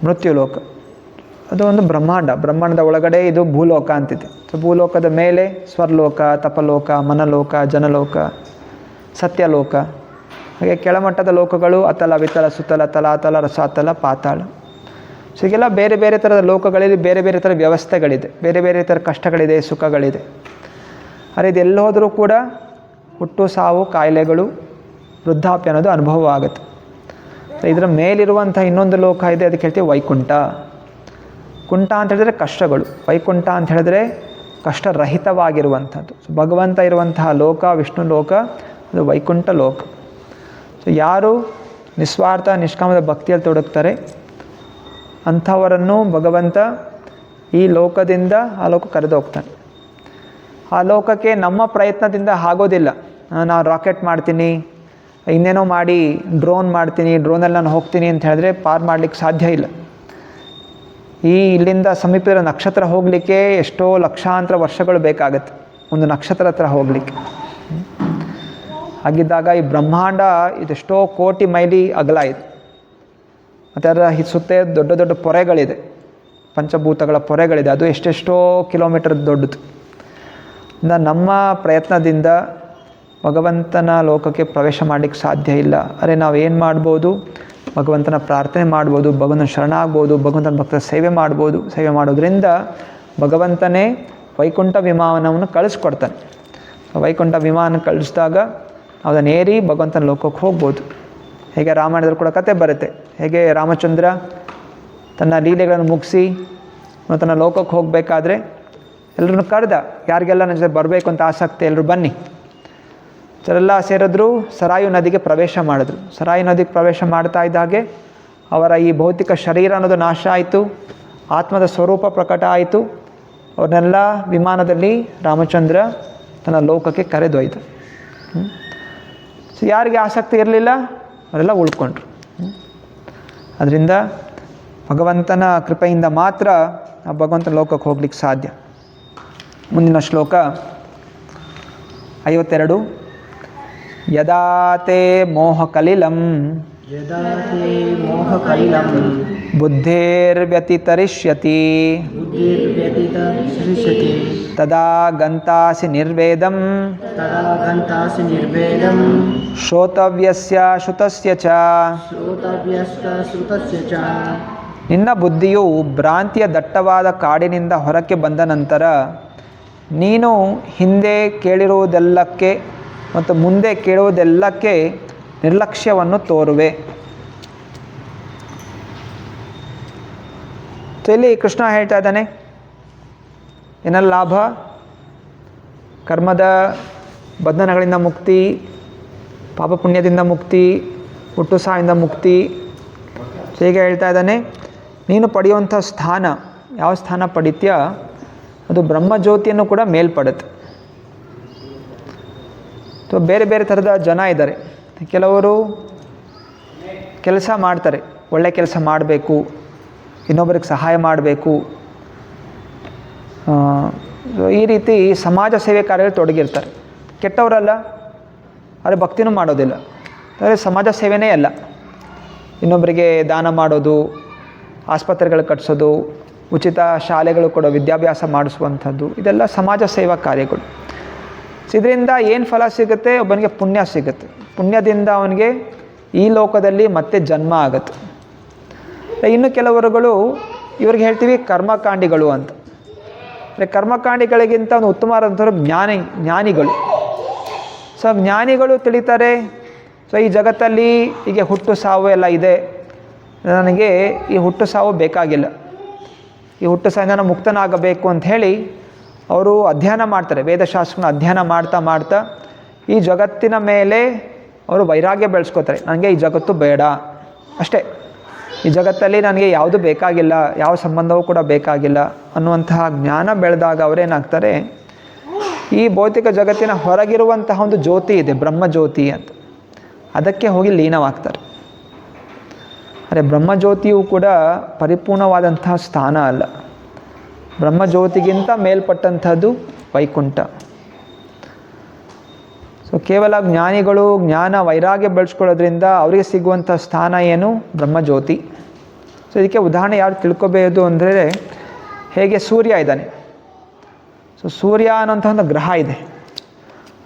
ಮೃತ್ಯು ಲೋಕ. ಅದು ಒಂದು ಬ್ರಹ್ಮಾಂಡದ ಒಳಗಡೆ ಇದು ಭೂಲೋಕ ಅಂತಿದೆ. ಸೊ ಭೂಲೋಕದ ಮೇಲೆ ಸ್ವರ್ಲೋಕ, ತಪಲೋಕ, ಮನಲೋಕ, ಜನಲೋಕ, ಸತ್ಯಲೋಕ. ಹಾಗೆ ಕೆಳಮಟ್ಟದ ಲೋಕಗಳು ಅತಲ, ವಿತಲ, ಸುತಲ, ತಲಾತಲ, ರಸಾತಲ, ಪಾತಾಳ. ಸೊ ಹೀಗೆಲ್ಲ ಬೇರೆ ಬೇರೆ ಥರದ ಲೋಕಗಳಲ್ಲಿ ಬೇರೆ ಬೇರೆ ಥರ ವ್ಯವಸ್ಥೆಗಳಿದೆ, ಬೇರೆ ಬೇರೆ ಥರ ಕಷ್ಟಗಳಿದೆ, ಸುಖಗಳಿದೆ. ಆದರೆ ಇದೆಲ್ಲ ಹೋದರೂ ಕೂಡ ಹುಟ್ಟು ಸಾವು, ಕಾಯಿಲೆಗಳು, ವೃದ್ಧಾಪ್ಯ ಅನ್ನೋದು ಅನುಭವ ಆಗುತ್ತೆ. ಇದರ ಮೇಲಿರುವಂಥ ಇನ್ನೊಂದು ಲೋಕ ಇದೆ, ಅದಕ್ಕೆ ಹೇಳ್ತೀವಿ ವೈಕುಂಠ. ಕುಂಠ ಅಂತ ಹೇಳಿದ್ರೆ ಕಷ್ಟಗಳು, ವೈಕುಂಠ ಅಂತ ಹೇಳಿದ್ರೆ ಕಷ್ಟರಹಿತವಾಗಿರುವಂಥದ್ದು. ಸೊ ಭಗವಂತ ಇರುವಂತಹ ಲೋಕ, ವಿಷ್ಣು ಲೋಕ, ಅದು ವೈಕುಂಠ ಲೋಕ. ಸೊ ಯಾರು ನಿಸ್ವಾರ್ಥ ನಿಷ್ಕಾಮದ ಭಕ್ತಿಯಲ್ಲಿ ತೊಡಗ್ತಾರೆ. ಅಂಥವರನ್ನು ಭಗವಂತ ಈ ಲೋಕದಿಂದ ಆ ಲೋಕ ಕರೆದು ಹೋಗ್ತಾನೆ. ಆ ಲೋಕಕ್ಕೆ ನಮ್ಮ ಪ್ರಯತ್ನದಿಂದ ಆಗೋದಿಲ್ಲ. ನಾನು ರಾಕೆಟ್ ಮಾಡ್ತೀನಿ, ಇನ್ನೇನೋ ಮಾಡಿ ಡ್ರೋನ್ ಮಾಡ್ತೀನಿ, ಡ್ರೋನಲ್ಲಿ ನಾನು ಹೋಗ್ತೀನಿ ಅಂತ ಹೇಳಿದ್ರೆ ಪಾರು ಮಾಡಲಿಕ್ಕೆ ಸಾಧ್ಯ ಇಲ್ಲ. ಇಲ್ಲಿಂದ ಸಮೀಪದ ನಕ್ಷತ್ರ ಹೋಗಲಿಕ್ಕೆ ಎಷ್ಟೋ ಲಕ್ಷಾಂತರ ವರ್ಷಗಳು ಬೇಕಾಗತ್ತೆ ಒಂದು ನಕ್ಷತ್ರ ಹತ್ರ ಹೋಗಲಿಕ್ಕೆ. ಹಾಗಿದ್ದಾಗ ಈ ಬ್ರಹ್ಮಾಂಡ ಇದೆಷ್ಟೋ ಕೋಟಿ ಮೈಲಿ ಅಗಲ ಇದೆ. ಮತ್ತು ಅದರ ಸುತ್ತ ದೊಡ್ಡ ದೊಡ್ಡ ಪೊರೆಗಳಿದೆ, ಪಂಚಭೂತಗಳ ಪೊರೆಗಳಿದೆ. ಅದು ಎಷ್ಟೆಷ್ಟೋ ಕಿಲೋಮೀಟರ್ ದೊಡ್ಡದು. ನಮ್ಮ ಪ್ರಯತ್ನದಿಂದ ಭಗವಂತನ ಲೋಕಕ್ಕೆ ಪ್ರವೇಶ ಮಾಡಲಿಕ್ಕೆ ಸಾಧ್ಯ ಇಲ್ಲ. ಅರೆ ನಾವೇನು ಮಾಡ್ಬೋದು, ಭಗವಂತನ ಪ್ರಾರ್ಥನೆ ಮಾಡ್ಬೋದು, ಭಗವಂತನ ಶರಣಾಗ್ಬೋದು, ಭಗವಂತನ ಭಕ್ತರ ಸೇವೆ ಮಾಡ್ಬೋದು. ಸೇವೆ ಮಾಡೋದ್ರಿಂದ ಭಗವಂತನೇ ವೈಕುಂಠ ವಿಮಾನವನ್ನು ಕಳಿಸ್ಕೊಡ್ತಾನೆ. ವೈಕುಂಠ ವಿಮಾನ ಕಳಿಸಿದಾಗ ಅದನ್ನು ಏರಿ ಭಗವಂತನ ಲೋಕಕ್ಕೆ ಹೋಗ್ಬೋದು. ಹೇಗೆ ರಾಮಾಯಣದಲ್ಲಿ ಕೂಡ ಕತೆ ಬರುತ್ತೆ, ಹೇಗೆ ರಾಮಚಂದ್ರ ತನ್ನ ಲೀಲೆಗಳನ್ನು ಮುಗಿಸಿ ತನ್ನ ಲೋಕಕ್ಕೆ ಹೋಗಬೇಕಾದ್ರೆ ಎಲ್ಲರನ್ನು ಕರೆದ, ಯಾರಿಗೆಲ್ಲ ನನ್ನ ಜೊತೆ ಬರಬೇಕು ಅಂತ ಆಸಕ್ತಿ ಎಲ್ಲರೂ ಬನ್ನಿ. ಎಲ್ಲ ಸೇರಿದ್ರು, ಸರಾಯು ನದಿಗೆ ಪ್ರವೇಶ ಮಾಡಿದ್ರು. ಸರಾಯು ನದಿಗೆ ಪ್ರವೇಶ ಮಾಡ್ತಾ ಇದ್ದಾಗೆ ಅವರ ಈ ಭೌತಿಕ ಶರೀರ ಅನ್ನೋದು ನಾಶ ಆಯಿತು, ಆತ್ಮದ ಸ್ವರೂಪ ಪ್ರಕಟ ಆಯಿತು. ಅವ್ರನ್ನೆಲ್ಲ ವಿಮಾನದಲ್ಲಿ ರಾಮಚಂದ್ರ ತನ್ನ ಲೋಕಕ್ಕೆ ಕರೆದೊಯ್ದು. ಸೊ ಯಾರಿಗೆ ಆಸಕ್ತಿ ಇರಲಿಲ್ಲ ಅವರೆಲ್ಲ ಉಳ್ಕೊಂಡ್ರು. ಅದರಿಂದ ಭಗವಂತನ ಕೃಪೆಯಿಂದ ಮಾತ್ರ ಆ ಭಗವಂತನ ಲೋಕಕ್ಕೆ ಹೋಗ್ಲಿಕ್ಕೆ ಸಾಧ್ಯ. ಮುಂದಿನ ಶ್ಲೋಕ 52. ಯದಾ ತೇ ಮೋಹಕಲಿಲಂ ಬುದ್ಧಿರ್ವ್ಯತಿತರಿಷ್ಯತಿ ತದಾ ಗಂತಾಸಿ ನಿರ್ವೇದಂ ಶ್ರೋತವ್ಯಸ್ಯ ಶ್ರುತಸ್ಯ ಚ. ನಿನ್ನ ಬುದ್ಧಿಯು ಭ್ರಾಂತಿಯ ದಟ್ಟವಾದ ಕಾಡಿನಿಂದ ಹೊರಕ್ಕೆ ಬಂದ ನಂತರ ನೀನು ಹಿಂದೆ ಕೇಳಿರುವುದೆಲ್ಲಕ್ಕೆ ಮತ್ತು ಮುಂದೆ ಕೇಳುವುದೆಲ್ಲಕ್ಕೆ ನಿರ್ಲಕ್ಷ್ಯವನ್ನು ತೋರುವೆ. ಇಲ್ಲಿ ಕೃಷ್ಣ ಹೇಳ್ತಾ ಇದ್ದಾನೆ, ಏನೆಲ್ಲ ಲಾಭ, ಕರ್ಮದ ಬಂಧನಗಳಿಂದ ಮುಕ್ತಿ, ಪಾಪ ಪುಣ್ಯದಿಂದ ಮುಕ್ತಿ, ಹುಟ್ಟು ಸಾವಿಂದ ಮುಕ್ತಿ. ಹೀಗೆ ಹೇಳ್ತಾ ಇದ್ದಾನೆ, ನೀನು ಪಡೆಯುವಂಥ ಸ್ಥಾನ, ಯಾವ ಸ್ಥಾನ ಪಡಿತೀಯ ಅದು ಬ್ರಹ್ಮಜ್ಯೋತಿಯನ್ನು ಕೂಡ ಮೇಲ್ಪಡುತ್ತೆ. ಬೇರೆ ಬೇರೆ ಥರದ ಜನ ಇದ್ದಾರೆ. ಕೆಲವರು ಕೆಲಸ ಮಾಡ್ತಾರೆ, ಒಳ್ಳೆ ಕೆಲಸ ಮಾಡಬೇಕು, ಇನ್ನೊಬ್ಬರಿಗೆ ಸಹಾಯ ಮಾಡಬೇಕು, ಈ ರೀತಿ ಸಮಾಜ ಸೇವೆ ಕಾರ್ಯದಲ್ಲಿ ತೊಡಗಿರ್ತಾರೆ. ಕೆಟ್ಟವರಲ್ಲ, ಆದರೆ ಭಕ್ತಿನೂ ಮಾಡೋದಿಲ್ಲ, ಆದರೆ ಸಮಾಜ ಸೇವೆನೇ ಅಲ್ಲ. ಇನ್ನೊಬ್ಬರಿಗೆ ದಾನ ಮಾಡೋದು, ಆಸ್ಪತ್ರೆಗಳು ಕಟ್ಟಿಸೋದು, ಉಚಿತ ಶಾಲೆಗಳು ಕೊಡೋ, ವಿದ್ಯಾಭ್ಯಾಸ ಮಾಡಿಸುವಂಥದ್ದು, ಇದೆಲ್ಲ ಸಮಾಜ ಸೇವಾ ಕಾರ್ಯಗಳು. ಇದರಿಂದ ಏನು ಫಲ ಸಿಗುತ್ತೆ, ಒಬ್ಬನಿಗೆ ಪುಣ್ಯ ಸಿಗುತ್ತೆ. ಪುಣ್ಯದಿಂದ ಅವನಿಗೆ ಈ ಲೋಕದಲ್ಲಿ ಮತ್ತೆ ಜನ್ಮ ಆಗುತ್ತೆ. ಇನ್ನು ಕೆಲವರುಗಳು ಇವ್ರಿಗೆ ಹೇಳ್ತೀವಿ ಕರ್ಮಕಾಂಡಿಗಳು ಅಂತ. ಕರ್ಮಕಾಂಡಿಗಳಿಗಿಂತ ಒಂದು ಉತ್ತಮವಾದಂಥವ್ರು ಜ್ಞಾನಿಗಳು. ಸೊ ಜ್ಞಾನಿಗಳು ತಿಳಿತಾರೆ, ಸೊ ಈ ಜಗತ್ತಲ್ಲಿ ಹೀಗೆ ಹುಟ್ಟು ಸಾವು ಎಲ್ಲ ಇದೆ, ನನಗೆ ಈ ಹುಟ್ಟು ಸಾವು ಬೇಕಾಗಿಲ್ಲ, ಈ ಹುಟ್ಟು ಸಾವಿಂದ ನಾನು ಮುಕ್ತನಾಗಬೇಕು ಅಂತ ಹೇಳಿ ಅವರು ಅಧ್ಯಯನ ಮಾಡ್ತಾರೆ. ವೇದಶಾಸ್ತ್ರನ ಅಧ್ಯಯನ ಮಾಡ್ತಾ ಮಾಡ್ತಾ ಈ ಜಗತ್ತಿನ ಮೇಲೆ ಅವರು ವೈರಾಗ್ಯ ಬೆಳೆಸ್ಕೋತಾರೆ. ನನಗೆ ಈ ಜಗತ್ತು ಬೇಡ ಅಷ್ಟೇ, ಈ ಜಗತ್ತಲ್ಲಿ ನನಗೆ ಯಾವುದು ಬೇಕಾಗಿಲ್ಲ, ಯಾವ ಸಂಬಂಧವೂ ಕೂಡ ಬೇಕಾಗಿಲ್ಲ ಅನ್ನುವಂತಹ ಜ್ಞಾನ ಬೆಳೆದಾಗ ಅವರೇನಾಗ್ತಾರೆ, ಈ ಭೌತಿಕ ಜಗತ್ತಿನ ಹೊರಗಿರುವಂತಹ ಒಂದು ಜ್ಯೋತಿ ಇದೆ, ಬ್ರಹ್ಮಜ್ಯೋತಿ ಅಂತ, ಅದಕ್ಕೆ ಹೋಗಿ ಲೀನವಾಗ್ತಾರೆ. ಆದರೆ ಬ್ರಹ್ಮಜ್ಯೋತಿಯು ಕೂಡ ಪರಿಪೂರ್ಣವಾದಂತಹ ಸ್ಥಾನ ಅಲ್ಲ. ಬ್ರಹ್ಮಜ್ಯೋತಿಗಿಂತ ಮೇಲ್ಪಟ್ಟಂಥದ್ದು ವೈಕುಂಠ. ಸೊ ಕೇವಲ ಜ್ಞಾನಿಗಳು ಜ್ಞಾನ ವೈರಾಗ್ಯ ಬೆಳೆಸ್ಕೊಳ್ಳೋದ್ರಿಂದ ಅವರಿಗೆ ಸಿಗುವಂಥ ಸ್ಥಾನ ಏನು, ಬ್ರಹ್ಮಜ್ಯೋತಿ. ಸೊ ಇದಕ್ಕೆ ಉದಾಹರಣೆ ಯಾರು ತಿಳ್ಕೊಬೇಕು ಅಂದರೆ, ಹೇಗೆ ಸೂರ್ಯ ಇದ್ದಾನೆ. ಸೊ ಸೂರ್ಯ ಅನ್ನೋಂಥ ಒಂದು ಗ್ರಹ ಇದೆ.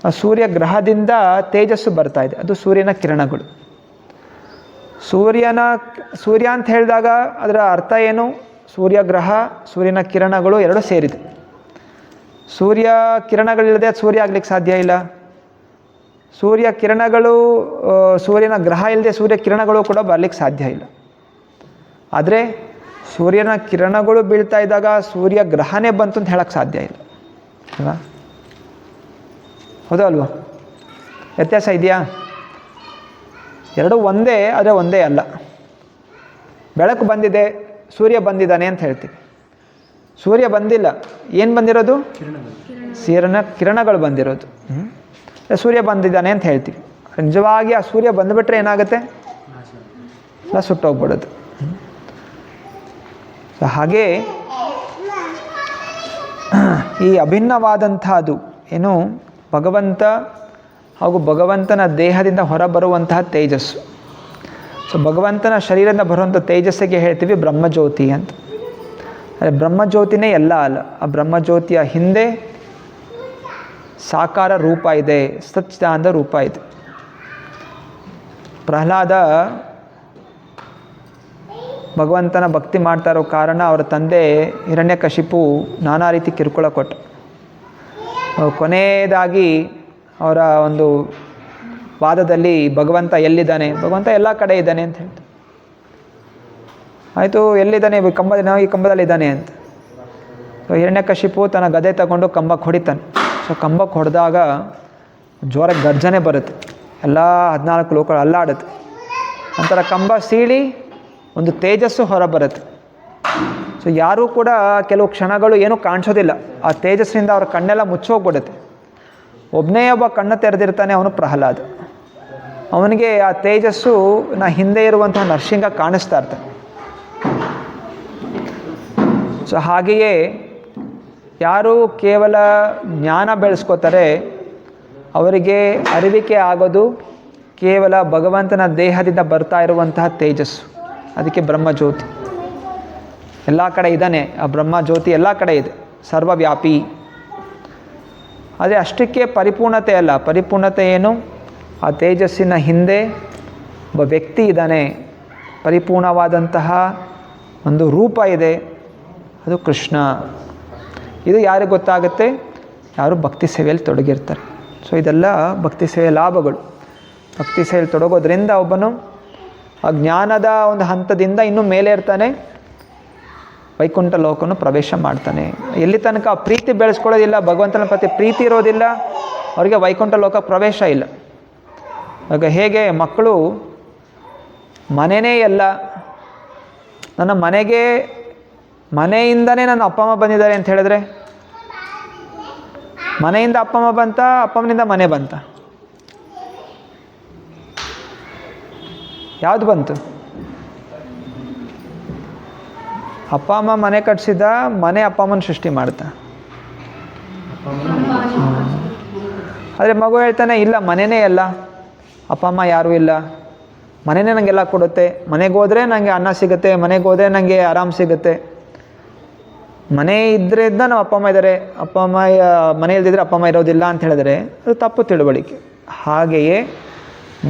ಆ ಸೂರ್ಯ ಗ್ರಹದಿಂದ ತೇಜಸ್ಸು ಬರ್ತಾ ಇದೆ, ಅದು ಸೂರ್ಯನ ಕಿರಣಗಳು. ಸೂರ್ಯ ಅಂತ ಹೇಳಿದಾಗ ಅದರ ಅರ್ಥ ಏನು, ಸೂರ್ಯ ಗ್ರಹ, ಸೂರ್ಯನ ಕಿರಣಗಳು ಎರಡೂ ಸೇರಿದೆ. ಸೂರ್ಯ ಕಿರಣಗಳಿಲ್ಲದೆ ಸೂರ್ಯ ಆಗಲಿಕ್ಕೆ ಸಾಧ್ಯ ಇಲ್ಲ. ಸೂರ್ಯ ಕಿರಣಗಳು, ಸೂರ್ಯನ ಗ್ರಹ ಇಲ್ಲದೆ ಸೂರ್ಯ ಕಿರಣಗಳು ಕೂಡ ಬರಲಿಕ್ಕೆ ಸಾಧ್ಯ ಇಲ್ಲ. ಆದರೆ ಸೂರ್ಯನ ಕಿರಣಗಳು ಬೀಳ್ತಾ ಇದ್ದಾಗ ಸೂರ್ಯ ಗ್ರಹನೇ ಬಂತು ಅಂತ ಹೇಳಕ್ಕೆ ಸಾಧ್ಯ ಇಲ್ಲ ಅಲ್ವಾ? ಹೌದಾ ಅಲ್ವಾ? ವ್ಯತ್ಯಾಸ ಇದೆಯಾ? ಎರಡೂ ಒಂದೇ, ಆದರೆ ಒಂದೇ ಅಲ್ಲ. ಬೆಳಕು ಬಂದಿದೆ, ಸೂರ್ಯ ಬಂದಿದ್ದಾನೆ ಅಂತ ಹೇಳ್ತೀವಿ. ಸೂರ್ಯ ಬಂದಿಲ್ಲ, ಏನು ಬಂದಿರೋದು? ಕಿರಣಗಳು ಬಂದಿರೋದು. ಸೂರ್ಯ ಬಂದಿದ್ದಾನೆ ಅಂತ ಹೇಳ್ತೀವಿ. ನಿಜವಾಗಿ ಆ ಸೂರ್ಯ ಬಂದುಬಿಟ್ರೆ ಏನಾಗುತ್ತೆ? ಎಲ್ಲ ಸುಟ್ಟೋಗ್ಬಿಡೋದು. ಹಾಗೆ ಈ ಅಭಿನ್ನವಾದಂತಹದ್ದು ಏನು ಭಗವಂತ ಹಾಗೂ ಭಗವಂತನ ದೇಹದಿಂದ ಹೊರಬರುವಂತಹ ತೇಜಸ್ಸು. ಸೊ ಭಗವಂತನ ಶರೀರದಿಂದ ಬರುವಂಥ ತೇಜಸ್ಸಿಗೆ ಹೇಳ್ತೀವಿ ಬ್ರಹ್ಮಜ್ಯೋತಿ ಅಂತ. ಆದರೆ ಬ್ರಹ್ಮಜ್ಯೋತಿನೇ ಎಲ್ಲ ಅಲ್ಲ. ಆ ಬ್ರಹ್ಮಜ್ಯೋತಿಯ ಹಿಂದೆ ಸಾಕಾರ ರೂಪ ಇದೆ, ಸಚ್ಚಿದಾನಂದ ರೂಪ ಇದೆ. ಪ್ರಹ್ಲಾದ ಭಗವಂತನ ಭಕ್ತಿ ಮಾಡ್ತಾ ಇರೋ ಕಾರಣ ಅವರ ತಂದೆ ಹಿರಣ್ಯಕಶಿಪು ನಾನಾ ರೀತಿ ಕಿರುಕುಳ ಕೊಟ್ಟು ಕೊನೆಯದಾಗಿ ಅವರ ಒಂದು ವಾದದಲ್ಲಿ ಭಗವಂತ ಎಲ್ಲಿದ್ದಾನೆ? ಭಗವಂತ ಎಲ್ಲ ಕಡೆ ಇದ್ದಾನೆ ಅಂತ ಹೇಳ್ತಾರೆ. ಆಯಿತು, ಎಲ್ಲಿದ್ದಾನೆ? ಈ ಕಂಬದಲ್ಲಿದ್ದಾನೆ ಅಂತ. ಸೊ ಹಿರಣ್ಯಕಶಿಪು ತನ್ನ ಗದೆ ತಗೊಂಡು ಕಂಬಕ್ಕೆ ಹೊಡಿತಾನೆ. ಸೊ ಕಂಬಕ್ಕೆ ಹೊಡೆದಾಗ ಜೋರ ಗರ್ಜನೆ ಬರುತ್ತೆ, ಎಲ್ಲ 14 ಲೋಕಗಳು ಅಲ್ಲಾಡುತ್ತೆ. ನಂತರ ಕಂಬ ಸೀಳಿ ಒಂದು ತೇಜಸ್ಸು ಹೊರ ಬರುತ್ತೆ. ಸೊ ಯಾರೂ ಕೂಡ ಕೆಲವು ಕ್ಷಣಗಳು ಏನೂ ಕಾಣಿಸೋದಿಲ್ಲ. ಆ ತೇಜಸ್ಸಿನಿಂದ ಅವ್ರ ಕಣ್ಣೆಲ್ಲ ಮುಚ್ಚೋಗ್ಬಿಡುತ್ತೆ. ಒಬ್ಬನೇ ಒಬ್ಬ ಕಣ್ಣು ತೆರೆದಿರ್ತಾನೆ, ಅವನು ಪ್ರಹ್ಲಾದ. ಅವನಿಗೆ ಆ ತೇಜಸ್ಸು ಹಿಂದೆ ಇರುವಂತಹ ನರಸಿಂಹ ಕಾಣಿಸ್ತಾ ಇರ್ತಾನೆ. ಸೊ ಹಾಗೆಯೇ ಯಾರು ಕೇವಲ ಜ್ಞಾನ ಬೆಳೆಸ್ಕೋತಾರೆ ಅವರಿಗೆ ಅರಿವಿಕೆ ಆಗೋದು ಕೇವಲ ಭಗವಂತನ ದೇಹದಿಂದ ಬರ್ತಾ ಇರುವಂತಹ ತೇಜಸ್ಸು. ಅದಕ್ಕೆ ಬ್ರಹ್ಮಜ್ಯೋತಿ ಎಲ್ಲ ಕಡೆ ಇದ್ದಾನೆ. ಆ ಬ್ರಹ್ಮಜ್ಯೋತಿ ಎಲ್ಲ ಕಡೆ ಇದೆ, ಸರ್ವವ್ಯಾಪಿ. ಆದರೆ ಅಷ್ಟಕ್ಕೆ ಪರಿಪೂರ್ಣತೆ ಅಲ್ಲ. ಪರಿಪೂರ್ಣತೆ ಏನು? ಆ ತೇಜಸ್ಸಿನ ಹಿಂದೆ ಒಬ್ಬ ವ್ಯಕ್ತಿ ಇದ್ದಾನೆ, ಪರಿಪೂರ್ಣವಾದಂತಹ ಒಂದು ರೂಪ ಇದೆ, ಅದು ಕೃಷ್ಣ. ಇದು ಯಾರಿಗೆ ಗೊತ್ತಾಗುತ್ತೆ? ಯಾರು ಭಕ್ತಿ ಸೇವೆಯಲ್ಲಿ ತೊಡಗಿರ್ತಾರೆ. ಸೊ ಇದೆಲ್ಲ ಭಕ್ತಿ ಸೇವೆ ಲಾಭಗಳು. ಭಕ್ತಿ ಸೇವೆಯಲ್ಲಿ ತೊಡಗೋದ್ರಿಂದ ಒಬ್ಬನು ಆ ಜ್ಞಾನದ ಒಂದು ಹಂತದಿಂದ ಇನ್ನೂ ಮೇಲೆ ಇರ್ತಾನೆ, ವೈಕುಂಠ ಲೋಕವನ್ನು ಪ್ರವೇಶ ಮಾಡ್ತಾನೆ. ಎಲ್ಲಿ ತನಕ ಪ್ರೀತಿ ಬೆಳೆಸ್ಕೊಳ್ಳೋದಿಲ್ಲ, ಭಗವಂತನ ಪ್ರತಿ ಪ್ರೀತಿ ಇರೋದಿಲ್ಲ, ಅವರಿಗೆ ವೈಕುಂಠ ಲೋಕ ಪ್ರವೇಶ ಇಲ್ಲ. ಆಗ ಹೇಗೆ ಮಕ್ಕಳು ಮನೆಯೇ ಎಲ್ಲ, ನನ್ನ ಮನೆಗೆ ಮನೆಯಿಂದನೇ ನನ್ನ ಅಪ್ಪ ಅಮ್ಮ ಬಂದಿದ್ದಾರೆ ಅಂತ ಹೇಳಿದ್ರೆ, ಮನೆಯಿಂದ ಅಪ್ಪ ಅಮ್ಮ ಬಂತ, ಅಪ್ಪ ಅಮ್ಮನಿಂದ ಮನೆ ಬಂತ? ಯಾವುದು ಬಂತು? ಅಪ್ಪ ಅಮ್ಮ ಮನೆ ಕಟ್ಸಿದ, ಮನೆ ಅಪ್ಪ ಅಮ್ಮನ ಸೃಷ್ಟಿ ಮಾಡ್ತಾ. ಆದರೆ ಮಗು ಹೇಳ್ತಾನೆ, ಇಲ್ಲ ಮನೆಯೇ ಎಲ್ಲ, ಅಪ್ಪ ಅಮ್ಮ ಯಾರೂ ಇಲ್ಲ, ಮನೆಯೇ ನನಗೆಲ್ಲ ಕೊಡುತ್ತೆ. ಮನೆಗೆ ಹೋದರೆ ನನಗೆ ಅನ್ನ ಸಿಗುತ್ತೆ, ಮನೆಗೆ ಹೋದರೆ ನನಗೆ ಆರಾಮ್ ಸಿಗುತ್ತೆ. ಮನೆ ಇದ್ರಿಂದ ನಾವು ಅಪ್ಪ ಅಮ್ಮ ಇದ್ದಾರೆ, ಅಪ್ಪ ಅಮ್ಮ ಮನೆ ಇಲ್ದಿದ್ರೆ ಅಪ್ಪ ಅಮ್ಮ ಇರೋದಿಲ್ಲ ಅಂತ ಹೇಳಿದ್ರೆ ಅದು ತಪ್ಪು ತಿಳುವಳಿಕೆ. ಹಾಗೆಯೇ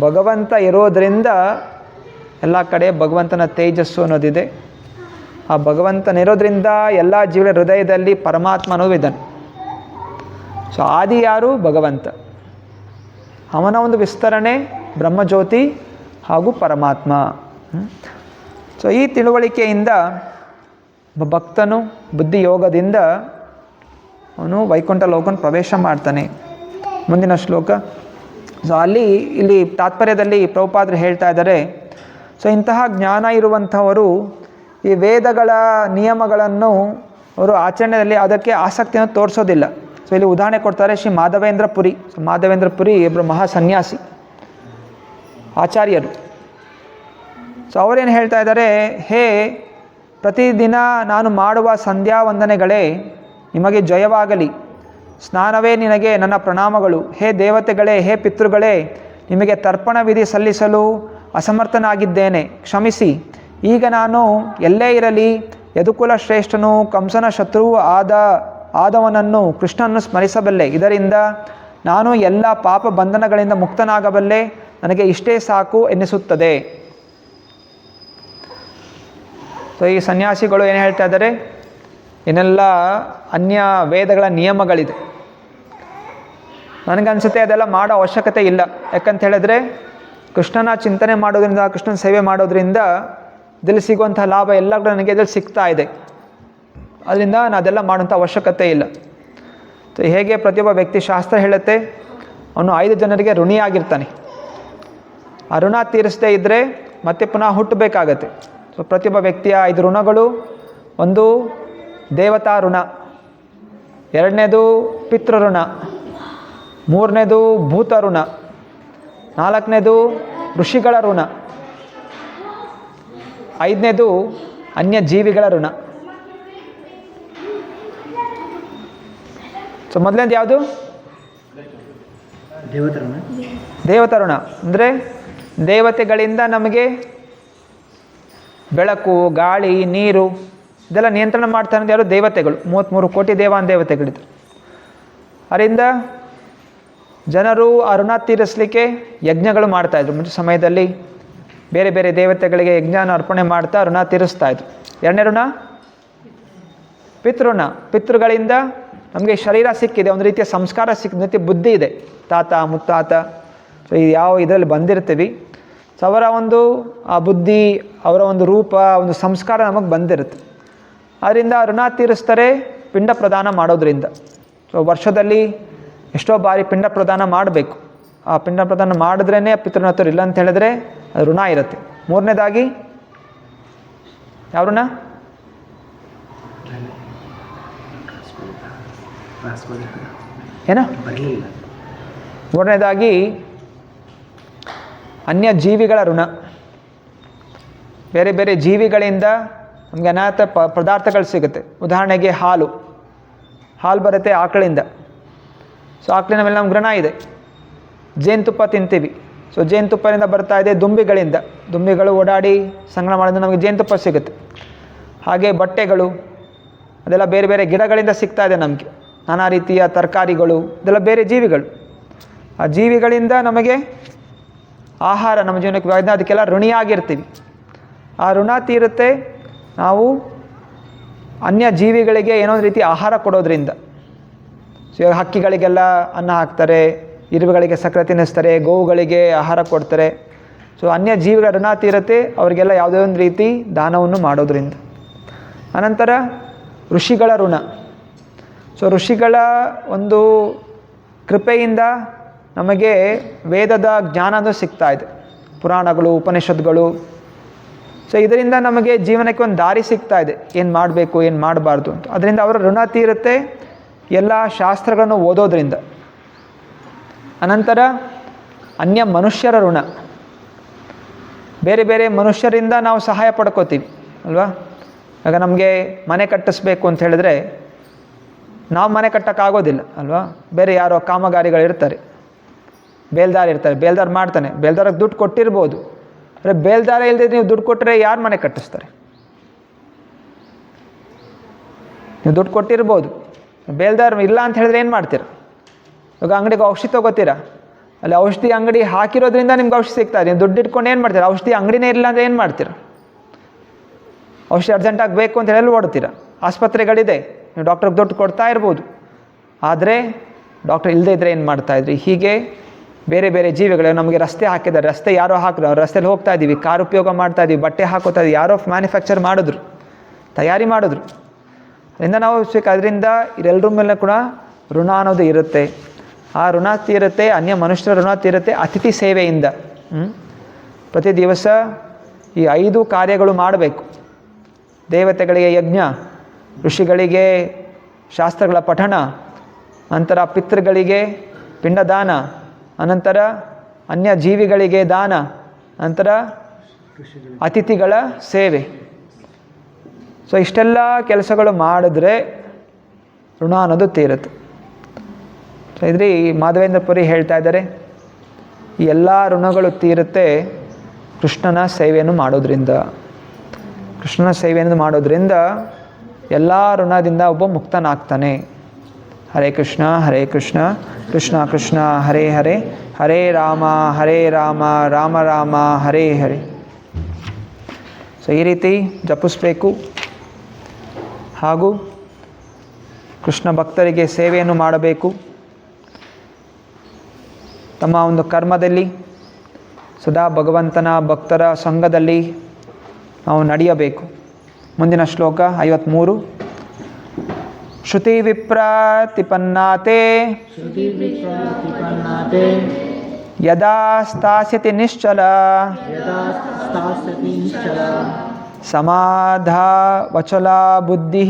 ಭಗವಂತ ಇರೋದರಿಂದ ಎಲ್ಲ ಕಡೆ ಭಗವಂತನ ತೇಜಸ್ಸು ಅನ್ನೋದಿದೆ. ಆ ಭಗವಂತನಿರೋದ್ರಿಂದ ಎಲ್ಲ ಜೀವನ ಹೃದಯದಲ್ಲಿ ಪರಮಾತ್ಮ ಅನ್ನೋದು ಇದ್ದಾನೆ. ಸೊ ಆದಿ ಯಾರು? ಭಗವಂತ. ಅವನ ಒಂದು ವಿಸ್ತರಣೆ ಬ್ರಹ್ಮಜ್ಯೋತಿ ಹಾಗೂ ಪರಮಾತ್ಮ. ಸೊ ಈ ತಿಳುವಳಿಕೆಯಿಂದ ಭಕ್ತನು ಬುದ್ಧಿಯೋಗದಿಂದ ಅವನು ವೈಕುಂಠ ಲೋಕವನ್ನು ಪ್ರವೇಶ ಮಾಡ್ತಾನೆ. ಮುಂದಿನ ಶ್ಲೋಕ. ಸೊ ಇಲ್ಲಿ ತಾತ್ಪರ್ಯದಲ್ಲಿ ಪ್ರಭುಪಾದರು ಹೇಳ್ತಾ ಇದ್ದಾರೆ, ಸೊ ಇಂತಹ ಜ್ಞಾನ ಇರುವಂಥವರು ಈ ವೇದಗಳ ನಿಯಮಗಳನ್ನು ಅವರು ಆಚರಣೆಯಲ್ಲಿ ಅದಕ್ಕೆ ಆಸಕ್ತಿಯನ್ನು ತೋರಿಸೋದಿಲ್ಲ. ಸೊ ಇಲ್ಲಿ ಉದಾಹರಣೆ ಕೊಡ್ತಾರೆ ಶ್ರೀ ಮಾಧವೇಂದ್ರ ಪುರಿ. ಸೊ ಮಾಧವೇಂದ್ರ ಪುರಿ ಇಬ್ಬರು ಮಹಾ ಸನ್ಯಾಸಿ ಆಚಾರ್ಯರು. ಸೊ ಅವರೇನು ಹೇಳ್ತಾ ಇದ್ದಾರೆ, ಹೇ ಪ್ರತಿದಿನ ನಾನು ಮಾಡುವ ಸಂಧ್ಯಾ ವಂದನೆಗಳೇ ನಿಮಗೆ ಜಯವಾಗಲಿ, ಸ್ನಾನವೇ ನಿನಗೆ ನನ್ನ ಪ್ರಣಾಮಗಳು. ಹೇ ದೇವತೆಗಳೇ, ಹೇ ಪಿತೃಗಳೇ, ನಿಮಗೆ ತರ್ಪಣ ವಿಧಿ ಸಲ್ಲಿಸಲು ಅಸಮರ್ಥನಾಗಿದ್ದೇನೆ, ಕ್ಷಮಿಸಿ. ಈಗ ನಾನು ಎಲ್ಲೇ ಇರಲಿ ಯದುಕುಲ ಶ್ರೇಷ್ಠನು ಕಂಸನ ಶತ್ರುವು ಆದವನನ್ನು ಕೃಷ್ಣನನ್ನು ಸ್ಮರಿಸಬಲ್ಲೆ. ಇದರಿಂದ ನಾನು ಎಲ್ಲ ಪಾಪ ಬಂಧನಗಳಿಂದ ಮುಕ್ತನಾಗಬಲ್ಲೆ, ನನಗೆ ಇಷ್ಟೇ ಸಾಕು ಎನ್ನಿಸುತ್ತದೆ. ಸೊ ಈ ಸನ್ಯಾಸಿಗಳು ಏನು ಹೇಳ್ತಾ ಇದ್ದಾರೆ, ಏನೆಲ್ಲ ಅನ್ಯ ವೇದಗಳ ನಿಯಮಗಳಿದೆ, ನನಗನ್ಸುತ್ತೆ ಅದೆಲ್ಲ ಮಾಡೋ ಅವಶ್ಯಕತೆ ಇಲ್ಲ. ಯಾಕಂತ ಹೇಳಿದ್ರೆ ಕೃಷ್ಣನ ಚಿಂತನೆ ಮಾಡೋದ್ರಿಂದ, ಕೃಷ್ಣನ ಸೇವೆ ಮಾಡೋದ್ರಿಂದ ಇದರಲ್ಲಿ ಸಿಗುವಂಥ ಲಾಭ ಎಲ್ಲ ಕೂಡ ನನಗೆ ಇದರಲ್ಲಿ ಸಿಗ್ತಾ ಇದೆ. ಅದರಿಂದ ನಾನು ಅದೆಲ್ಲ ಮಾಡೋಂಥ ಅವಶ್ಯಕತೆ ಇಲ್ಲ. ಸೊ ಹೇಗೆ ಪ್ರತಿಯೊಬ್ಬ ವ್ಯಕ್ತಿ ಶಾಸ್ತ್ರ ಹೇಳುತ್ತೆ, ಅವನು 5 ಜನರಿಗೆ ಋಣಿಯಾಗಿರ್ತಾನೆ. ಆ ಋಣ ತೀರಿಸದೇ ಇದ್ದರೆ ಮತ್ತೆ ಪುನಃ ಹುಟ್ಟಬೇಕಾಗತ್ತೆ. ಸೊ ಪ್ರತಿಯೊಬ್ಬ ವ್ಯಕ್ತಿಯ 5 ಋಣಗಳು: ಒಂದು ದೇವತಾ ಋಣ, ಎರಡನೇದು ಪಿತೃ ಋಣ, ಮೂರನೇದು ಭೂತ ಋಣ, ನಾಲ್ಕನೇದು ಋಷಿಗಳ ಋಣ, ಐದನೇದು ಅನ್ಯ ಜೀವಿಗಳ ಋಣ. ಸೊ ಮೊದಲನೇದು ಯಾವುದು? ದೇವತಾ ಋಣ ಅಂದರೆ ದೇವತೆಗಳಿಂದ ನಮಗೆ ಬೆಳಕು, ಗಾಳಿ, ನೀರು ಇದೆಲ್ಲ ನಿಯಂತ್ರಣ ಮಾಡ್ತಾ ಇರೋದು ಯಾರು? ದೇವತೆಗಳು. 33 ಕೋಟಿ ದೇವಾನ್ ದೇವತೆಗಳಿದ್ರು. ಅದರಿಂದ ಜನರು ಆ ಋಣ ತೀರಿಸಲಿಕ್ಕೆ ಯಜ್ಞಗಳು ಮಾಡ್ತಾಯಿದ್ರು. ಮುಂಚೆ ಸಮಯದಲ್ಲಿ ಬೇರೆ ಬೇರೆ ದೇವತೆಗಳಿಗೆ ಯಜ್ಞನ ಅರ್ಪಣೆ ಮಾಡ್ತಾ ಋಣ ತೀರಿಸ್ತಾಯಿದ್ರು. ಎರಡನೇ ಋಣ ಪಿತೃಋಣ. ಪಿತೃಗಳಿಂದ ನಮಗೆ ಶರೀರ ಸಿಕ್ಕಿದೆ, ಒಂದು ರೀತಿಯ ಸಂಸ್ಕಾರ ಸಿಕ್ಕಿದೆ, ರೀತಿಯ ಬುದ್ಧಿ ಇದೆ. ತಾತ ಮುತ್ತಾತ ಸೊ ಯಾವ ಇದರಲ್ಲಿ ಬಂದಿರ್ತೀವಿ, ಸೊ ಅವರ ಒಂದು ಆ ಬುದ್ಧಿ, ಅವರ ಒಂದು ರೂಪ, ಒಂದು ಸಂಸ್ಕಾರ ನಮಗೆ ಬಂದಿರುತ್ತೆ. ಅದರಿಂದ ಋಣ ತೀರಿಸ್ತಾರೆ ಪಿಂಡ ಪ್ರದಾನ ಮಾಡೋದ್ರಿಂದ. ಸೊ ವರ್ಷದಲ್ಲಿ ಎಷ್ಟೋ ಬಾರಿ ಪಿಂಡ ಪ್ರದಾನ ಮಾಡಬೇಕು. ಆ ಪಿಂಡ ಪ್ರದಾನ ಮಾಡಿದ್ರೇ ಪಿತೃಋಣತರು, ಇಲ್ಲ ಅಂತ ಹೇಳಿದ್ರೆ ಅದು ಋಣ ಇರುತ್ತೆ. ಮೂರನೇದಾಗಿ ಯಾವ ಋಣ? ಏನೋ ಮೂರನೇದಾಗಿ ಅನ್ಯ ಜೀವಿಗಳ ಋಣ. ಬೇರೆ ಬೇರೆ ಜೀವಿಗಳಿಂದ ನಮಗೆ ಅನಾಥ ಪದಾರ್ಥಗಳು ಸಿಗುತ್ತೆ. ಉದಾಹರಣೆಗೆ ಹಾಲು ಬರುತ್ತೆ ಆಕಳಿಂದ. ಸೊ ಆಕಳಿನ ಮೇಲೆ ನಮ್ಗೆ ಋಣ ಇದೆ. ಜೇನುತುಪ್ಪ ತಿಂತೀವಿ. ಸೊ ಜೇನುತುಪ್ಪದಿಂದ ಬರ್ತಾ ಇದೆ ದುಂಬಿಗಳಿಂದ. ದುಂಬಿಗಳು ಓಡಾಡಿ ಸಂಗ್ರಹ ಮಾಡೋದು ನಮಗೆ ಜೇನುತುಪ್ಪ ಸಿಗುತ್ತೆ. ಹಾಗೆ ಬಟ್ಟೆಗಳು ಅದೆಲ್ಲ ಬೇರೆ ಬೇರೆ ಗಿಡಗಳಿಂದ ಸಿಗ್ತಾ ಇದೆ ನಮಗೆ. ನಾನಾ ರೀತಿಯ ತರಕಾರಿಗಳು ಇದೆಲ್ಲ ಬೇರೆ ಜೀವಿಗಳು. ಆ ಜೀವಿಗಳಿಂದ ನಮಗೆ ಆಹಾರ ನಮ್ಮ ಜೀವನಕ್ಕೆ ಅದಕ್ಕೆಲ್ಲ ಋಣಿಯಾಗಿರ್ತೀವಿ. ಆ ಋಣ ತೀರುತ್ತೆ ನಾವು ಅನ್ಯ ಜೀವಿಗಳಿಗೆ ಏನೋ ಒಂದು ರೀತಿ ಆಹಾರ ಕೊಡೋದ್ರಿಂದ. ಸೊ ಇವಾಗ ಹಕ್ಕಿಗಳಿಗೆಲ್ಲ ಅನ್ನ ಹಾಕ್ತಾರೆ, ಇರುವೆಗಳಿಗೆ ಸಕ್ಕರೆ ತಿನ್ನಿಸ್ತಾರೆ, ಗೋವುಗಳಿಗೆ ಆಹಾರ ಕೊಡ್ತಾರೆ. ಸೊ ಅನ್ಯ ಜೀವಿಗಳ ಋಣ ತೀರುತ್ತೆ ಅವರಿಗೆಲ್ಲ ಯಾವುದೇ ಒಂದು ರೀತಿ ದಾನವನ್ನು ಮಾಡೋದ್ರಿಂದ. ಅನಂತರ ಋಷಿಗಳ ಋಣ. ಸೊ ಋಷಿಗಳ ಒಂದು ಕೃಪೆಯಿಂದ ನಮಗೆ ವೇದದ ಜ್ಞಾನನೂ ಸಿಗ್ತಾ ಇದೆ, ಪುರಾಣಗಳು, ಉಪನಿಷತ್ಗಳು. ಸೊ ಇದರಿಂದ ನಮಗೆ ಜೀವನಕ್ಕೆ ಒಂದು ದಾರಿ ಸಿಗ್ತಾ ಇದೆ, ಏನು ಮಾಡಬೇಕು ಏನು ಮಾಡಬಾರ್ದು ಅಂತ. ಅದರಿಂದ ಅವರ ಋಣ ತೀರುತ್ತೆ ಎಲ್ಲ ಶಾಸ್ತ್ರಗಳನ್ನು ಓದೋದ್ರಿಂದ. ಅನಂತರ ಅನ್ಯ ಮನುಷ್ಯರ ಋಣ. ಬೇರೆ ಬೇರೆ ಮನುಷ್ಯರಿಂದ ನಾವು ಸಹಾಯ ಪಡ್ಕೋತೀವಿ ಅಲ್ವಾ. ಆಗ ನಮಗೆ ಮನೆ ಕಟ್ಟಿಸ್ಬೇಕು ಅಂತ ಹೇಳಿದ್ರೆ ನಾವು ಮನೆ ಕಟ್ಟೋಕ್ಕಾಗೋದಿಲ್ಲ ಅಲ್ವಾ. ಬೇರೆ ಯಾರೋ ಕಾಮಗಾರಿಗಳಿರ್ತಾರೆ, ಬೇಲ್ದಾರ್ ಇರ್ತಾರೆ, ಬೇಲ್ದಾರ್ ಮಾಡ್ತಾನೆ, ಬೇಲ್ದಾರಿಗೆ ದುಡ್ಡು ಕೊಟ್ಟಿರ್ಬೋದು. ಅಂದರೆ ಬೇಲ್ದಾರ ಇಲ್ಲದೆ ನೀವು ದುಡ್ಡು ಕೊಟ್ಟರೆ ಯಾರು ಮನೆ ಕಟ್ಟಿಸ್ತಾರೆ? ನೀವು ದುಡ್ಡು ಕೊಟ್ಟಿರ್ಬೋದು, ಬೇಲ್ದಾರ್ ಇಲ್ಲ ಅಂತ ಹೇಳಿದ್ರೆ ಏನು ಮಾಡ್ತೀರ? ಇವಾಗ ಅಂಗಡಿಗೆ ಔಷಧಿ ತೊಗೋತೀರಾ, ಅಲ್ಲಿ ಔಷಧಿ ಅಂಗಡಿ ಹಾಕಿರೋದ್ರಿಂದ ನಿಮ್ಗೆ ಔಷಧಿ ಸಿಗ್ತಾ ಇದೆ. ನೀವು ದುಡ್ಡು ಇಟ್ಕೊಂಡು ಏನು ಮಾಡ್ತೀರಾ? ಔಷಧಿ ಅಂಗಡಿನೇ ಇಲ್ಲ ಅಂದರೆ ಏನು ಮಾಡ್ತೀರಾ? ಔಷಧಿ ಅರ್ಜೆಂಟಾಗಿ ಬೇಕು ಅಂತ ಹೇಳಿ ಓಡ್ತೀರಾ. ಆಸ್ಪತ್ರೆಗಳಿದೆ, ನೀವು ಡಾಕ್ಟ್ರಿಗೆ ದುಡ್ಡು ಕೊಡ್ತಾ ಇರ್ಬೋದು, ಆದರೆ ಡಾಕ್ಟ್ರ್ ಇಲ್ಲದೇ ಇದ್ದರೆ ಏನು ಮಾಡ್ತಾಯಿದ್ರಿ? ಹೀಗೆ ಬೇರೆ ಬೇರೆ ಜೀವಿಗಳು ನಮಗೆ ರಸ್ತೆ ಹಾಕಿದ್ದಾರೆ, ರಸ್ತೆ ಯಾರೋ ಹಾಕಿದ್ರು, ಅವ್ರು ರಸ್ತೆಯಲ್ಲಿ ಹೋಗ್ತಾ ಇದ್ದೀವಿ, ಕಾರ್ ಉಪಯೋಗ ಮಾಡ್ತಾ ಇದ್ದೀವಿ, ಬಟ್ಟೆ ಹಾಕೋತಾ ಇದ್ದೀವಿ, ಯಾರೋ ಮ್ಯಾನುಫ್ಯಾಕ್ಚರ್ ಮಾಡಿದ್ರು, ತಯಾರಿ ಮಾಡಿದ್ರು. ಅದರಿಂದ ನಾವು ಅದರಿಂದ ಇದೆಲ್ಲರ ಮೇಲೆ ಕೂಡ ಋಣ ಅನ್ನೋದು ಇರುತ್ತೆ. ಆ ಋಣ ತೀರುತ್ತೆ, ಅನ್ಯ ಮನುಷ್ಯರ ಋಣ ತೀರುತ್ತೆ ಅತಿಥಿ ಸೇವೆಯಿಂದ. ಪ್ರತಿ ದಿವಸ ಈ 5 ಕಾರ್ಯಗಳು ಮಾಡಬೇಕು. ದೇವತೆಗಳಿಗೆ ಯಜ್ಞ, ಋಷಿಗಳಿಗೆ ಶಾಸ್ತ್ರಗಳ ಪಠಣ, ನಂತರ ಪಿತೃಗಳಿಗೆ ಪಿಂಡದಾನ, ಅನಂತರ ಅನ್ಯ ಜೀವಿಗಳಿಗೆ ದಾನ, ನಂತರ ಅತಿಥಿಗಳ ಸೇವೆ. ಸೊ ಇಷ್ಟೆಲ್ಲ ಕೆಲಸಗಳು ಮಾಡಿದ್ರೆ ಋಣ ಅನ್ನೋದು ತೀರುತ್ತೆ. ಸೊ ಇದ್ರಿ ಮಾಧವೇಂದ್ರ ಪುರಿ ಹೇಳ್ತಾ ಇದ್ದಾರೆ, ಈ ಎಲ್ಲ ಋಣಗಳು ತೀರುತ್ತೆ ಕೃಷ್ಣನ ಸೇವೆಯನ್ನು ಮಾಡೋದ್ರಿಂದ. ಕೃಷ್ಣನ ಸೇವೆಯನ್ನು ಮಾಡೋದ್ರಿಂದ ಎಲ್ಲ ಋಣದಿಂದ ಒಬ್ಬ ಮುಕ್ತನಾಗ್ತಾನೆ. ಹರೇ ಕೃಷ್ಣ ಕೃಷ್ಣ ಕೃಷ್ಣ ಹರೇ ಹರೇ, ಹರೇ ರಾಮ ರಾಮ ರಾಮ ಹರೇ ಹರೇ. ಸೊ ಈ ರೀತಿ ಜಪಿಸಬೇಕು. ಹಾಗೂ ಕೃಷ್ಣ ಭಕ್ತರಿಗೆ ಸೇವೆಯನ್ನು ಮಾಡಬೇಕು. ತಮ್ಮ ಒಂದು ಕರ್ಮದಲ್ಲಿ ಸದಾ ಭಗವಂತನ ಭಕ್ತರ ಸಂಘದಲ್ಲಿ ನಾವು ನಡೆಯಬೇಕು. ಮುಂದಿನ ಶ್ಲೋಕ 53. ಶ್ರುತಿ ವಿಪ್ರಾತಿಪನ್ನಾತೆ ಯದಾ ಸ್ಥಾಸ್ಯತಿ ನಿಶ್ಚಲ ಸಮಾಧಾವಚಲ ಬುದ್ಧಿ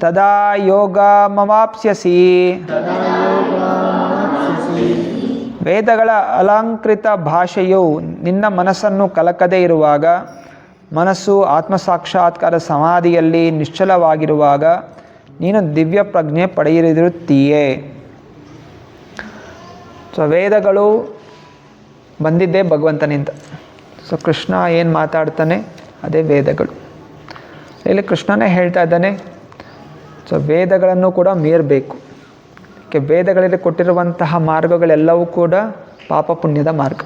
ತದಾ ಯೋಗಮವಾಪ್ಸ್ಯಸಿ. ವೇದಗಳ ಅಲಂಕೃತ ಭಾಷೆಯು ನಿನ್ನ ಮನಸ್ಸನ್ನು ಕಲಕದೇ ಇರುವಾಗ, ಮನಸ್ಸು ಆತ್ಮಸಾಕ್ಷಾತ್ಕಾರ ಸಮಾಧಿಯಲ್ಲಿ ನಿಶ್ಚಲವಾಗಿರುವಾಗ ನೀನು ದಿವ್ಯ ಪ್ರಜ್ಞೆ ಪಡೆಯಿರುತ್ತೀಯೇ. ಸೊ ವೇದಗಳು ಬಂದಿದ್ದೇ ಭಗವಂತನಿಂದ. ಸೊ ಕೃಷ್ಣ ಏನು ಮಾತಾಡ್ತಾನೆ ಅದೇ ವೇದಗಳು. ಇಲ್ಲಿ ಕೃಷ್ಣನೇ ಹೇಳ್ತಾ ಇದ್ದಾನೆ, ಸೊ ವೇದಗಳನ್ನು ಕೂಡ ಮೀರಬೇಕು. ವೇದಗಳಲ್ಲಿ ಕೊಟ್ಟಿರುವಂತಹ ಮಾರ್ಗಗಳೆಲ್ಲವೂ ಕೂಡ ಪಾಪ ಪುಣ್ಯದ ಮಾರ್ಗ,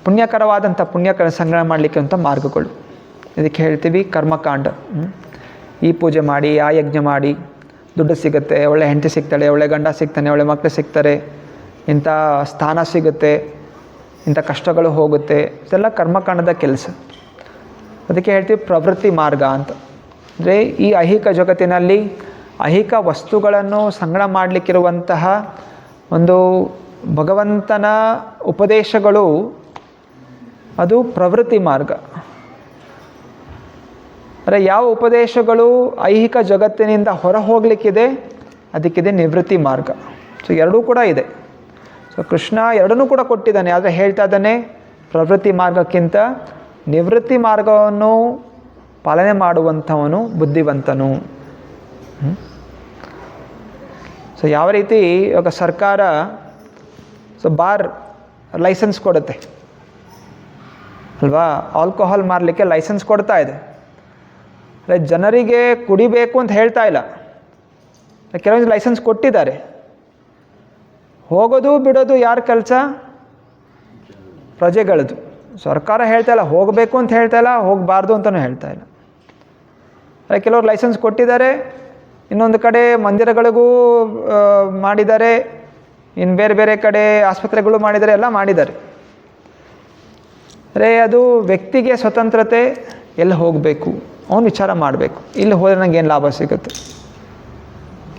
ಪುಣ್ಯಕರವಾದಂಥ ಪುಣ್ಯ ಸಂಗ್ರಹ ಮಾಡಲಿಕ್ಕೆ ಅಂತ ಮಾರ್ಗಗಳು. ಇದಕ್ಕೆ ಹೇಳ್ತೀವಿ ಕರ್ಮಕಾಂಡ. ಈ ಪೂಜೆ ಮಾಡಿ, ಆ ಯಜ್ಞ ಮಾಡಿ, ದುಡ್ಡು ಸಿಗುತ್ತೆ, ಒಳ್ಳೆ ಹೆಂಡತಿ ಸಿಗ್ತಾಳೆ, ಒಳ್ಳೆ ಗಂಡ ಸಿಗ್ತಾನೆ, ಒಳ್ಳೆ ಮಕ್ಕಳು ಸಿಗ್ತಾರೆ, ಇಂಥ ಸ್ಥಾನ ಸಿಗುತ್ತೆ, ಇಂಥ ಕಷ್ಟಗಳು ಹೋಗುತ್ತೆ. ಇದೆಲ್ಲ ಕರ್ಮಕಾಂಡದ ಕೆಲಸ. ಅದಕ್ಕೆ ಹೇಳ್ತೀವಿ ಪ್ರವೃತ್ತಿ ಮಾರ್ಗ ಅಂತ. ಅಂದರೆ ಈ ಐಹಿಕ ಜಗತ್ತಿನಲ್ಲಿ ಐಹಿಕ ವಸ್ತುಗಳನ್ನು ಸಂಗ್ರಹ ಮಾಡಲಿಕ್ಕಿರುವಂತಹ ಒಂದು ಭಗವಂತನ ಉಪದೇಶಗಳು, ಅದು ಪ್ರವೃತ್ತಿ ಮಾರ್ಗ. ಅಂದರೆ ಯಾವ ಉಪದೇಶಗಳು ಐಹಿಕ ಜಗತ್ತಿನಿಂದ ಹೊರ ಹೋಗಲಿಕ್ಕಿದೆ ಅದಕ್ಕಿದೆ ನಿವೃತ್ತಿ ಮಾರ್ಗ. ಸೊ ಎರಡೂ ಕೂಡ ಇದೆ. ಸೊ ಕೃಷ್ಣ ಎರಡನ್ನೂ ಕೂಡ ಕೊಟ್ಟಿದ್ದಾನೆ. ಆದರೆ ಹೇಳ್ತಾ ಇದ್ದಾನೆ ಪ್ರವೃತ್ತಿ ಮಾರ್ಗಕ್ಕಿಂತ ನಿವೃತ್ತಿ ಮಾರ್ಗವನ್ನು ಪಾಲನೆ ಮಾಡುವಂಥವನು ಬುದ್ಧಿವಂತನು. ಸೊ ಯಾವ ರೀತಿ ಇವಾಗ ಸರ್ಕಾರ ಬಾರ್ ಲೈಸೆನ್ಸ್ ಕೊಡುತ್ತೆ ಅಲ್ವಾ, ಆಲ್ಕೋಹಾಲ್ ಮಾರಲಿಕ್ಕೆ ಲೈಸೆನ್ಸ್ ಕೊಡ್ತಾ ಇದೆ. ಜನರಿಗೆ ಕುಡಿಬೇಕು ಅಂತ ಹೇಳ್ತಾ ಇಲ್ಲ. ಕೆಲವೊಂದು ಲೈಸೆನ್ಸ್ ಕೊಟ್ಟಿದ್ದಾರೆ. ಹೋಗೋದು ಬಿಡೋದು ಯಾರ ಕೆಲಸ? ಪ್ರಜೆಗಳದು. ಸರ್ಕಾರ ಹೇಳ್ತಾ ಇಲ್ಲ, ಹೋಗಬೇಕು ಅಂತ ಹೇಳ್ತಾ ಇಲ್ಲ, ಹೋಗಬಾರ್ದು ಅಂತಲೂ ಹೇಳ್ತಾ ಇಲ್ಲ. ಕೆಲವರು ಲೈಸೆನ್ಸ್ ಕೊಟ್ಟಿದ್ದಾರೆ, ಇನ್ನೊಂದು ಕಡೆ ಮಂದಿರಗಳಿಗೂ ಮಾಡಿದ್ದಾರೆ, ಇನ್ನು ಬೇರೆ ಬೇರೆ ಕಡೆ ಆಸ್ಪತ್ರೆಗಳು ಮಾಡಿದ್ದಾರೆ, ಎಲ್ಲ ಮಾಡಿದ್ದಾರೆ. ಅದು ವ್ಯಕ್ತಿಗೆ ಸ್ವತಂತ್ರತೆ, ಎಲ್ಲಿ ಹೋಗಬೇಕು ಅವನು ವಿಚಾರ ಮಾಡಬೇಕು. ಇಲ್ಲಿ ಹೋದರೆ ನನಗೆ ಏನು ಲಾಭ ಸಿಗುತ್ತೆ,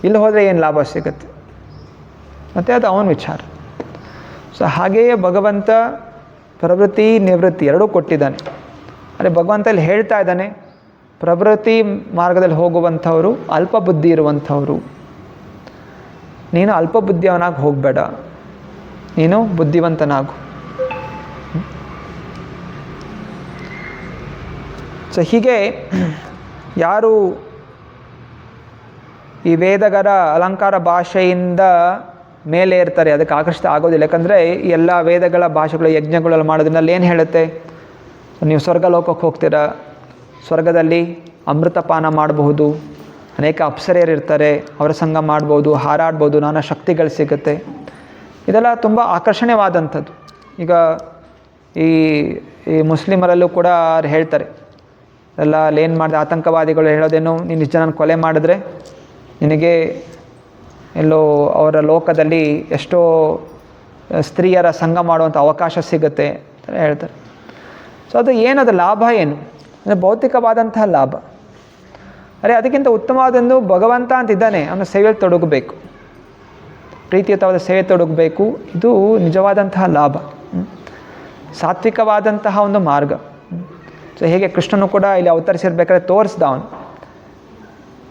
ಇಲ್ಲಿ ಹೋದರೆ ಏನು ಲಾಭ ಸಿಗುತ್ತೆ, ಮತ್ತು ಅದು ಅವನ ವಿಚಾರ. ಸೊ ಹಾಗೆಯೇ ಭಗವಂತ ಪ್ರವೃತ್ತಿ ನಿವೃತ್ತಿ ಎರಡೂ ಕೊಟ್ಟಿದ್ದಾನೆ. ಆದರೆ ಭಗವಂತ ಇಲ್ಲಿ ಹೇಳ್ತಾ ಇದ್ದಾನೆ, ಪ್ರವೃತ್ತಿ ಮಾರ್ಗದಲ್ಲಿ ಹೋಗುವಂಥವರು ಅಲ್ಪ ಬುದ್ಧಿ ಇರುವಂಥವರು. ನೀನು ಅಲ್ಪ ಬುದ್ಧಿಯವನಾಗಿ ಹೋಗಬೇಡ, ನೀನು ಬುದ್ಧಿವಂತನಾಗು. ಸೊ ಹೀಗೆ ಯಾರು ಈ ವೇದಗಳ ಅಲಂಕಾರ ಭಾಷೆಯಿಂದ ಮೇಲೆ ಇರ್ತಾರೆ ಅದಕ್ಕೆ ಆಕರ್ಷಿತ ಆಗೋದಿಲ್ಲ. ಯಾಕಂದರೆ ಈ ಎಲ್ಲ ವೇದಗಳ ಭಾಷೆಗಳು ಯಜ್ಞಗಳೆಲ್ಲ ಮಾಡೋದ್ರಲ್ಲಿ ಏನು ಹೇಳುತ್ತೆ, ನೀವು ಸ್ವರ್ಗಲೋಕಕ್ಕೆ ಹೋಗ್ತೀರಾ, ಸ್ವರ್ಗದಲ್ಲಿ ಅಮೃತಪಾನ ಮಾಡಬಹುದು, ಅನೇಕ ಅಪ್ಸರೆಯರಿರ್ತಾರೆ, ಅವರ ಸಂಗ ಮಾಡ್ಬೋದು, ಹಾರಾಡ್ಬೋದು, ನಾನಾ ಶಕ್ತಿಗಳು ಸಿಗುತ್ತೆ. ಇದೆಲ್ಲ ತುಂಬ ಆಕರ್ಷಣೀಯವಾದಂಥದ್ದು. ಈಗ ಈ ಮುಸ್ಲಿಮರಲ್ಲೂ ಕೂಡ ಅವ್ರು ಹೇಳ್ತಾರೆ, ಎಲ್ಲ ಅಲ್ಲೇನು ಮಾಡಿದೆ, ಆತಂಕವಾದಿಗಳು ಹೇಳೋದೇನು, ನೀನು ಇಷ್ಟು ಜನ ಕೊಲೆ ಮಾಡಿದ್ರೆ ನಿನಗೆ ಎಲ್ಲೋ ಅವರ ಲೋಕದಲ್ಲಿ ಎಷ್ಟೋ ಸ್ತ್ರೀಯರ ಸಂಗ ಮಾಡುವಂಥ ಅವಕಾಶ ಸಿಗುತ್ತೆ ಅಂತ ಹೇಳ್ತಾರೆ. ಸೊ ಅದು ಏನದು ಲಾಭ ಏನು ಅಂದರೆ ಭೌತಿಕವಾದಂತಹ ಲಾಭ. ಅದಕ್ಕಿಂತ ಉತ್ತಮವಾದೊಂದು ಭಗವಂತ ಅಂತಿದ್ದಾನೆ, ಅವನ ಸೇವೆಯಲ್ಲಿ ತೊಡಗಬೇಕು, ಪ್ರೀತಿಯುತವಾದ ಸೇವೆ ತೊಡಗಬೇಕು. ಇದು ನಿಜವಾದಂತಹ ಲಾಭ, ಸಾತ್ವಿಕವಾದಂತಹ ಒಂದು ಮಾರ್ಗ. ಸೊ ಹೇಗೆ ಕೃಷ್ಣನು ಕೂಡ ಇಲ್ಲಿ ಅವತರಿಸಿರ್ಬೇಕಾದ್ರೆ ತೋರಿಸ್ದ ಅವನು.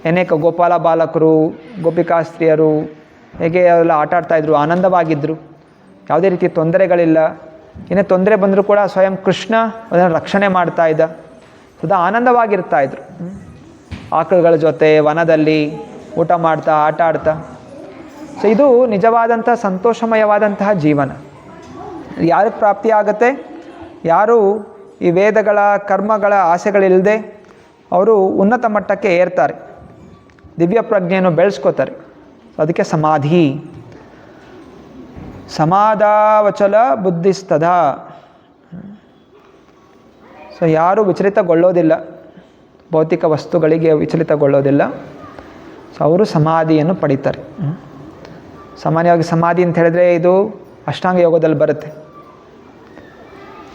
ಅನೇಕ ಗೋಪಾಲ ಬಾಲಕರು, ಗೋಪಿಕಾಸ್ತ್ರೀಯರು ಹೇಗೆ ಅವೆಲ್ಲ ಆಟ ಆಡ್ತಾಯಿದ್ರು, ಆನಂದವಾಗಿದ್ದರು, ಯಾವುದೇ ರೀತಿಯ ತೊಂದರೆಗಳಿಲ್ಲ. ಏನೇ ತೊಂದರೆ ಬಂದರೂ ಕೂಡ ಸ್ವಯಂ ಕೃಷ್ಣ ಅದನ್ನು ರಕ್ಷಣೆ ಮಾಡ್ತಾ ಇದ್ದ. ಸದಾ ಆನಂದವಾಗಿರ್ತಾಯಿದ್ರು. ಆಕಳುಗಳ ಜೊತೆ ವನದಲ್ಲಿ ಊಟ ಮಾಡ್ತಾ ಆಟ ಆಡ್ತಾ. ಸೊ ಇದು ನಿಜವಾದಂಥ ಸಂತೋಷಮಯವಾದಂತಹ ಜೀವನ. ಯಾರಿಗೆ ಪ್ರಾಪ್ತಿಯಾಗತ್ತೆ? ಯಾರು ಈ ವೇದಗಳ ಕರ್ಮಗಳ ಆಸೆಗಳಿಲ್ಲದೆ ಅವರು ಉನ್ನತ ಮಟ್ಟಕ್ಕೆ ಏರ್ತಾರೆ, ದಿವ್ಯ ಪ್ರಜ್ಞೆಯನ್ನು ಬೆಳೆಸ್ಕೋತಾರೆ. ಅದಕ್ಕೆ ಸಮಾಧಿ. ಸಮಾಧಾವಚಲ ಬುದ್ಧಿಸ್ತದ. ಸೊ ಯಾರು ವಿಚಲಿತಗೊಳ್ಳೋದಿಲ್ಲ, ಭೌತಿಕ ವಸ್ತುಗಳಿಗೆ ವಿಚಲಿತಗೊಳ್ಳೋದಿಲ್ಲ. ಸೊ ಅವರು ಸಮಾಧಿಯನ್ನು ಪಡೀತಾರೆ. ಸಾಮಾನ್ಯವಾಗಿ ಸಮಾಧಿ ಅಂತ ಹೇಳಿದ್ರೆ ಇದು ಅಷ್ಟಾಂಗ ಯೋಗದಲ್ಲಿ ಬರುತ್ತೆ.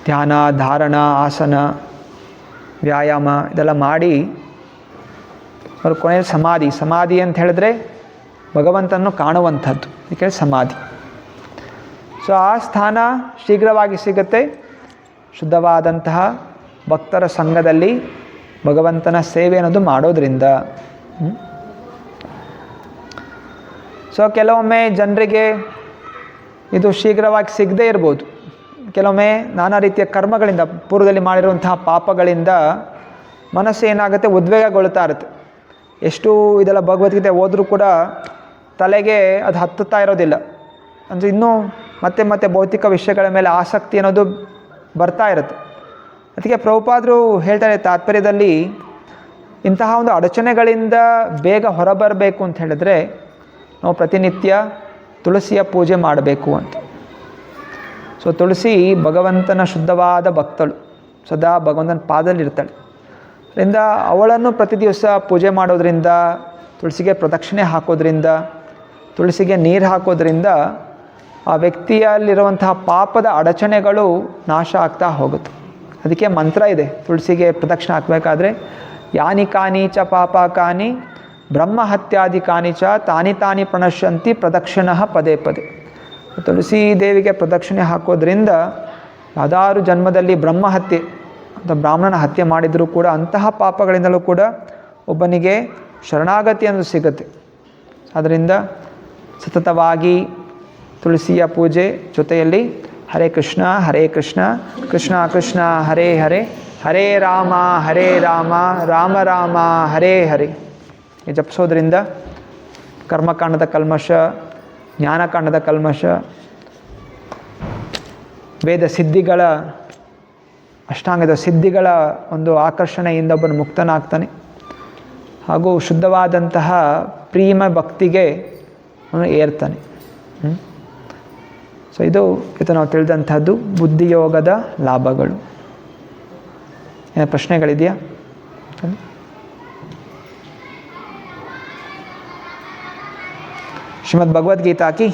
ಧ್ಯಾನ, ಧಾರಣ, ಆಸನ, ವ್ಯಾಯಾಮ ಇದೆಲ್ಲ ಮಾಡಿ ಅವ್ರ ಕೊನೆಯಲ್ಲಿ ಸಮಾಧಿ. ಸಮಾಧಿ ಅಂತ ಹೇಳಿದ್ರೆ ಭಗವಂತನನ್ನು ಕಾಣುವಂಥದ್ದು, ಇದಕ್ಕೆ ಸಮಾಧಿ. ಸೊ ಆ ಸ್ಥಾನ ಶೀಘ್ರವಾಗಿ ಸಿಗುತ್ತೆ ಶುದ್ಧವಾದಂತಹ ಭಕ್ತರ ಸಂಘದಲ್ಲಿ ಭಗವಂತನ ಸೇವೆ ಅನ್ನೋದು ಮಾಡೋದ್ರಿಂದ. ಸೊ ಕೆಲವೊಮ್ಮೆ ಜನರಿಗೆ ಇದು ಶೀಘ್ರವಾಗಿ ಸಿಗದೇ ಇರ್ಬೋದು. ಕೆಲವೊಮ್ಮೆ ನಾನಾ ರೀತಿಯ ಕರ್ಮಗಳಿಂದ, ಪೂರ್ವದಲ್ಲಿ ಮಾಡಿರುವಂತಹ ಪಾಪಗಳಿಂದ ಮನಸ್ಸು ಏನಾಗುತ್ತೆ, ಉದ್ವೇಗಗೊಳ್ತಾ ಇರುತ್ತೆ. ಎಷ್ಟು ಇದೆಲ್ಲ ಭಗವದ್ಗೀತೆ ಓದರೂ ಕೂಡ ತಲೆಗೆ ಅದು ಹತ್ತುತ್ತಾ ಇರೋದಿಲ್ಲ. ಅಂದರೆ ಇನ್ನೂ ಮತ್ತೆ ಮತ್ತೆ ಭೌತಿಕ ವಿಷಯಗಳ ಮೇಲೆ ಆಸಕ್ತಿ ಅನ್ನೋದು ಬರ್ತಾ ಇರುತ್ತೆ. ಅದಕ್ಕೆ ಪ್ರಭುಪಾದರು ಹೇಳ್ತಾರೆ ತಾತ್ಪರ್ಯದಲ್ಲಿ, ಇಂತಹ ಒಂದು ಅಡಚಣೆಗಳಿಂದ ಬೇಗ ಹೊರಬರಬೇಕು ಅಂತ ಹೇಳಿದ್ರೆ ನಾವು ಪ್ರತಿನಿತ್ಯ ತುಳಸಿಯ ಪೂಜೆ ಮಾಡಬೇಕು ಅಂತ. ಸೊ ತುಳಸಿ ಭಗವಂತನ ಶುದ್ಧವಾದ ಭಕ್ತಳು, ಸದಾ ಭಗವಂತನ ಪಾದದಲ್ಲಿರ್ತಾಳೆ. ಅದರಿಂದ ಅವಳನ್ನು ಪ್ರತಿ ದಿವಸ ಪೂಜೆ ಮಾಡೋದ್ರಿಂದ, ತುಳಸಿಗೆ ಪ್ರದಕ್ಷಿಣೆ ಹಾಕೋದ್ರಿಂದ, ತುಳಸಿಗೆ ನೀರು ಹಾಕೋದ್ರಿಂದ ಆ ವ್ಯಕ್ತಿಯಲ್ಲಿರುವಂತಹ ಪಾಪದ ಅಡಚಣೆಗಳು ನಾಶ ಆಗ್ತಾ ಹೋಗುತ್ತೆ. ಅದಕ್ಕೆ ಮಂತ್ರ ಇದೆ, ತುಳಸಿಗೆ ಪ್ರದಕ್ಷಿಣೆ ಹಾಕಬೇಕಾದ್ರೆ ಯಾನಿ ಕಾನಿ ಚ ಪಾಪಾಕಾನಿ ಬ್ರಹ್ಮಹತ್ಯಾದಿ ಕಾನಿ ಚ ತಾನಿ ತಾನಿ ಪ್ರಣಶ್ಯಂತಿ ಪ್ರದಕ್ಷಿಣ ಪದೇ ಪದೇ. ತುಳಸಿ ದೇವಿಗೆ ಪ್ರದಕ್ಷಿಣೆ ಹಾಕೋದ್ರಿಂದ ಯಾವ್ದಾದ್ರು ಜನ್ಮದಲ್ಲಿ ಬ್ರಹ್ಮಹತ್ಯೆ ಅಥವಾ ಬ್ರಾಹ್ಮಣನ ಹತ್ಯೆ ಮಾಡಿದರೂ ಕೂಡ ಅಂತಹ ಪಾಪಗಳಿಂದಲೂ ಕೂಡ ಒಬ್ಬನಿಗೆ ಶರಣಾಗತಿ ಅನ್ನೋದು ಸಿಗುತ್ತೆ. ಅದರಿಂದ ಸತತವಾಗಿ ತುಳಸಿಯ ಪೂಜೆ ಜೊತೆಯಲ್ಲಿ ಹರೇ ಕೃಷ್ಣ ಕೃಷ್ಣ ಕೃಷ್ಣ ಹರೇ ಹರೇ, ಹರೇ ರಾಮ ರಾಮ ರಾಮ ಹರೇ ಹರೇ ಈ ಜಪಿಸೋದ್ರಿಂದ ಕರ್ಮಕಾಂಡದ ಕಲ್ಮಶ, ಜ್ಞಾನಕಾಂಡದ ಕಲ್ಮಶ, ವೇದ ಸಿದ್ಧಿಗಳ, ಅಷ್ಟಾಂಗದ ಸಿದ್ಧಿಗಳ ಒಂದು ಆಕರ್ಷಣೆಯಿಂದ ಒಬ್ಬನು ಮುಕ್ತನಾಗ್ತಾನೆ. ಹಾಗೂ ಶುದ್ಧವಾದಂತಹ ಪ್ರೇಮ ಭಕ್ತಿಗೆ ಅವನು ಏರ್ತಾನೆ. ಸೊ ಇದು ನಾವು ತಿಳಿದಂಥದ್ದು ಬುದ್ಧಿಯೋಗದ ಲಾಭಗಳು. ಏನು ಪ್ರಶ್ನೆಗಳಿದೆಯಾ? ಶ್ರೀಮದ್ ಭಗವದ್ಗೀತಾ ಕಿ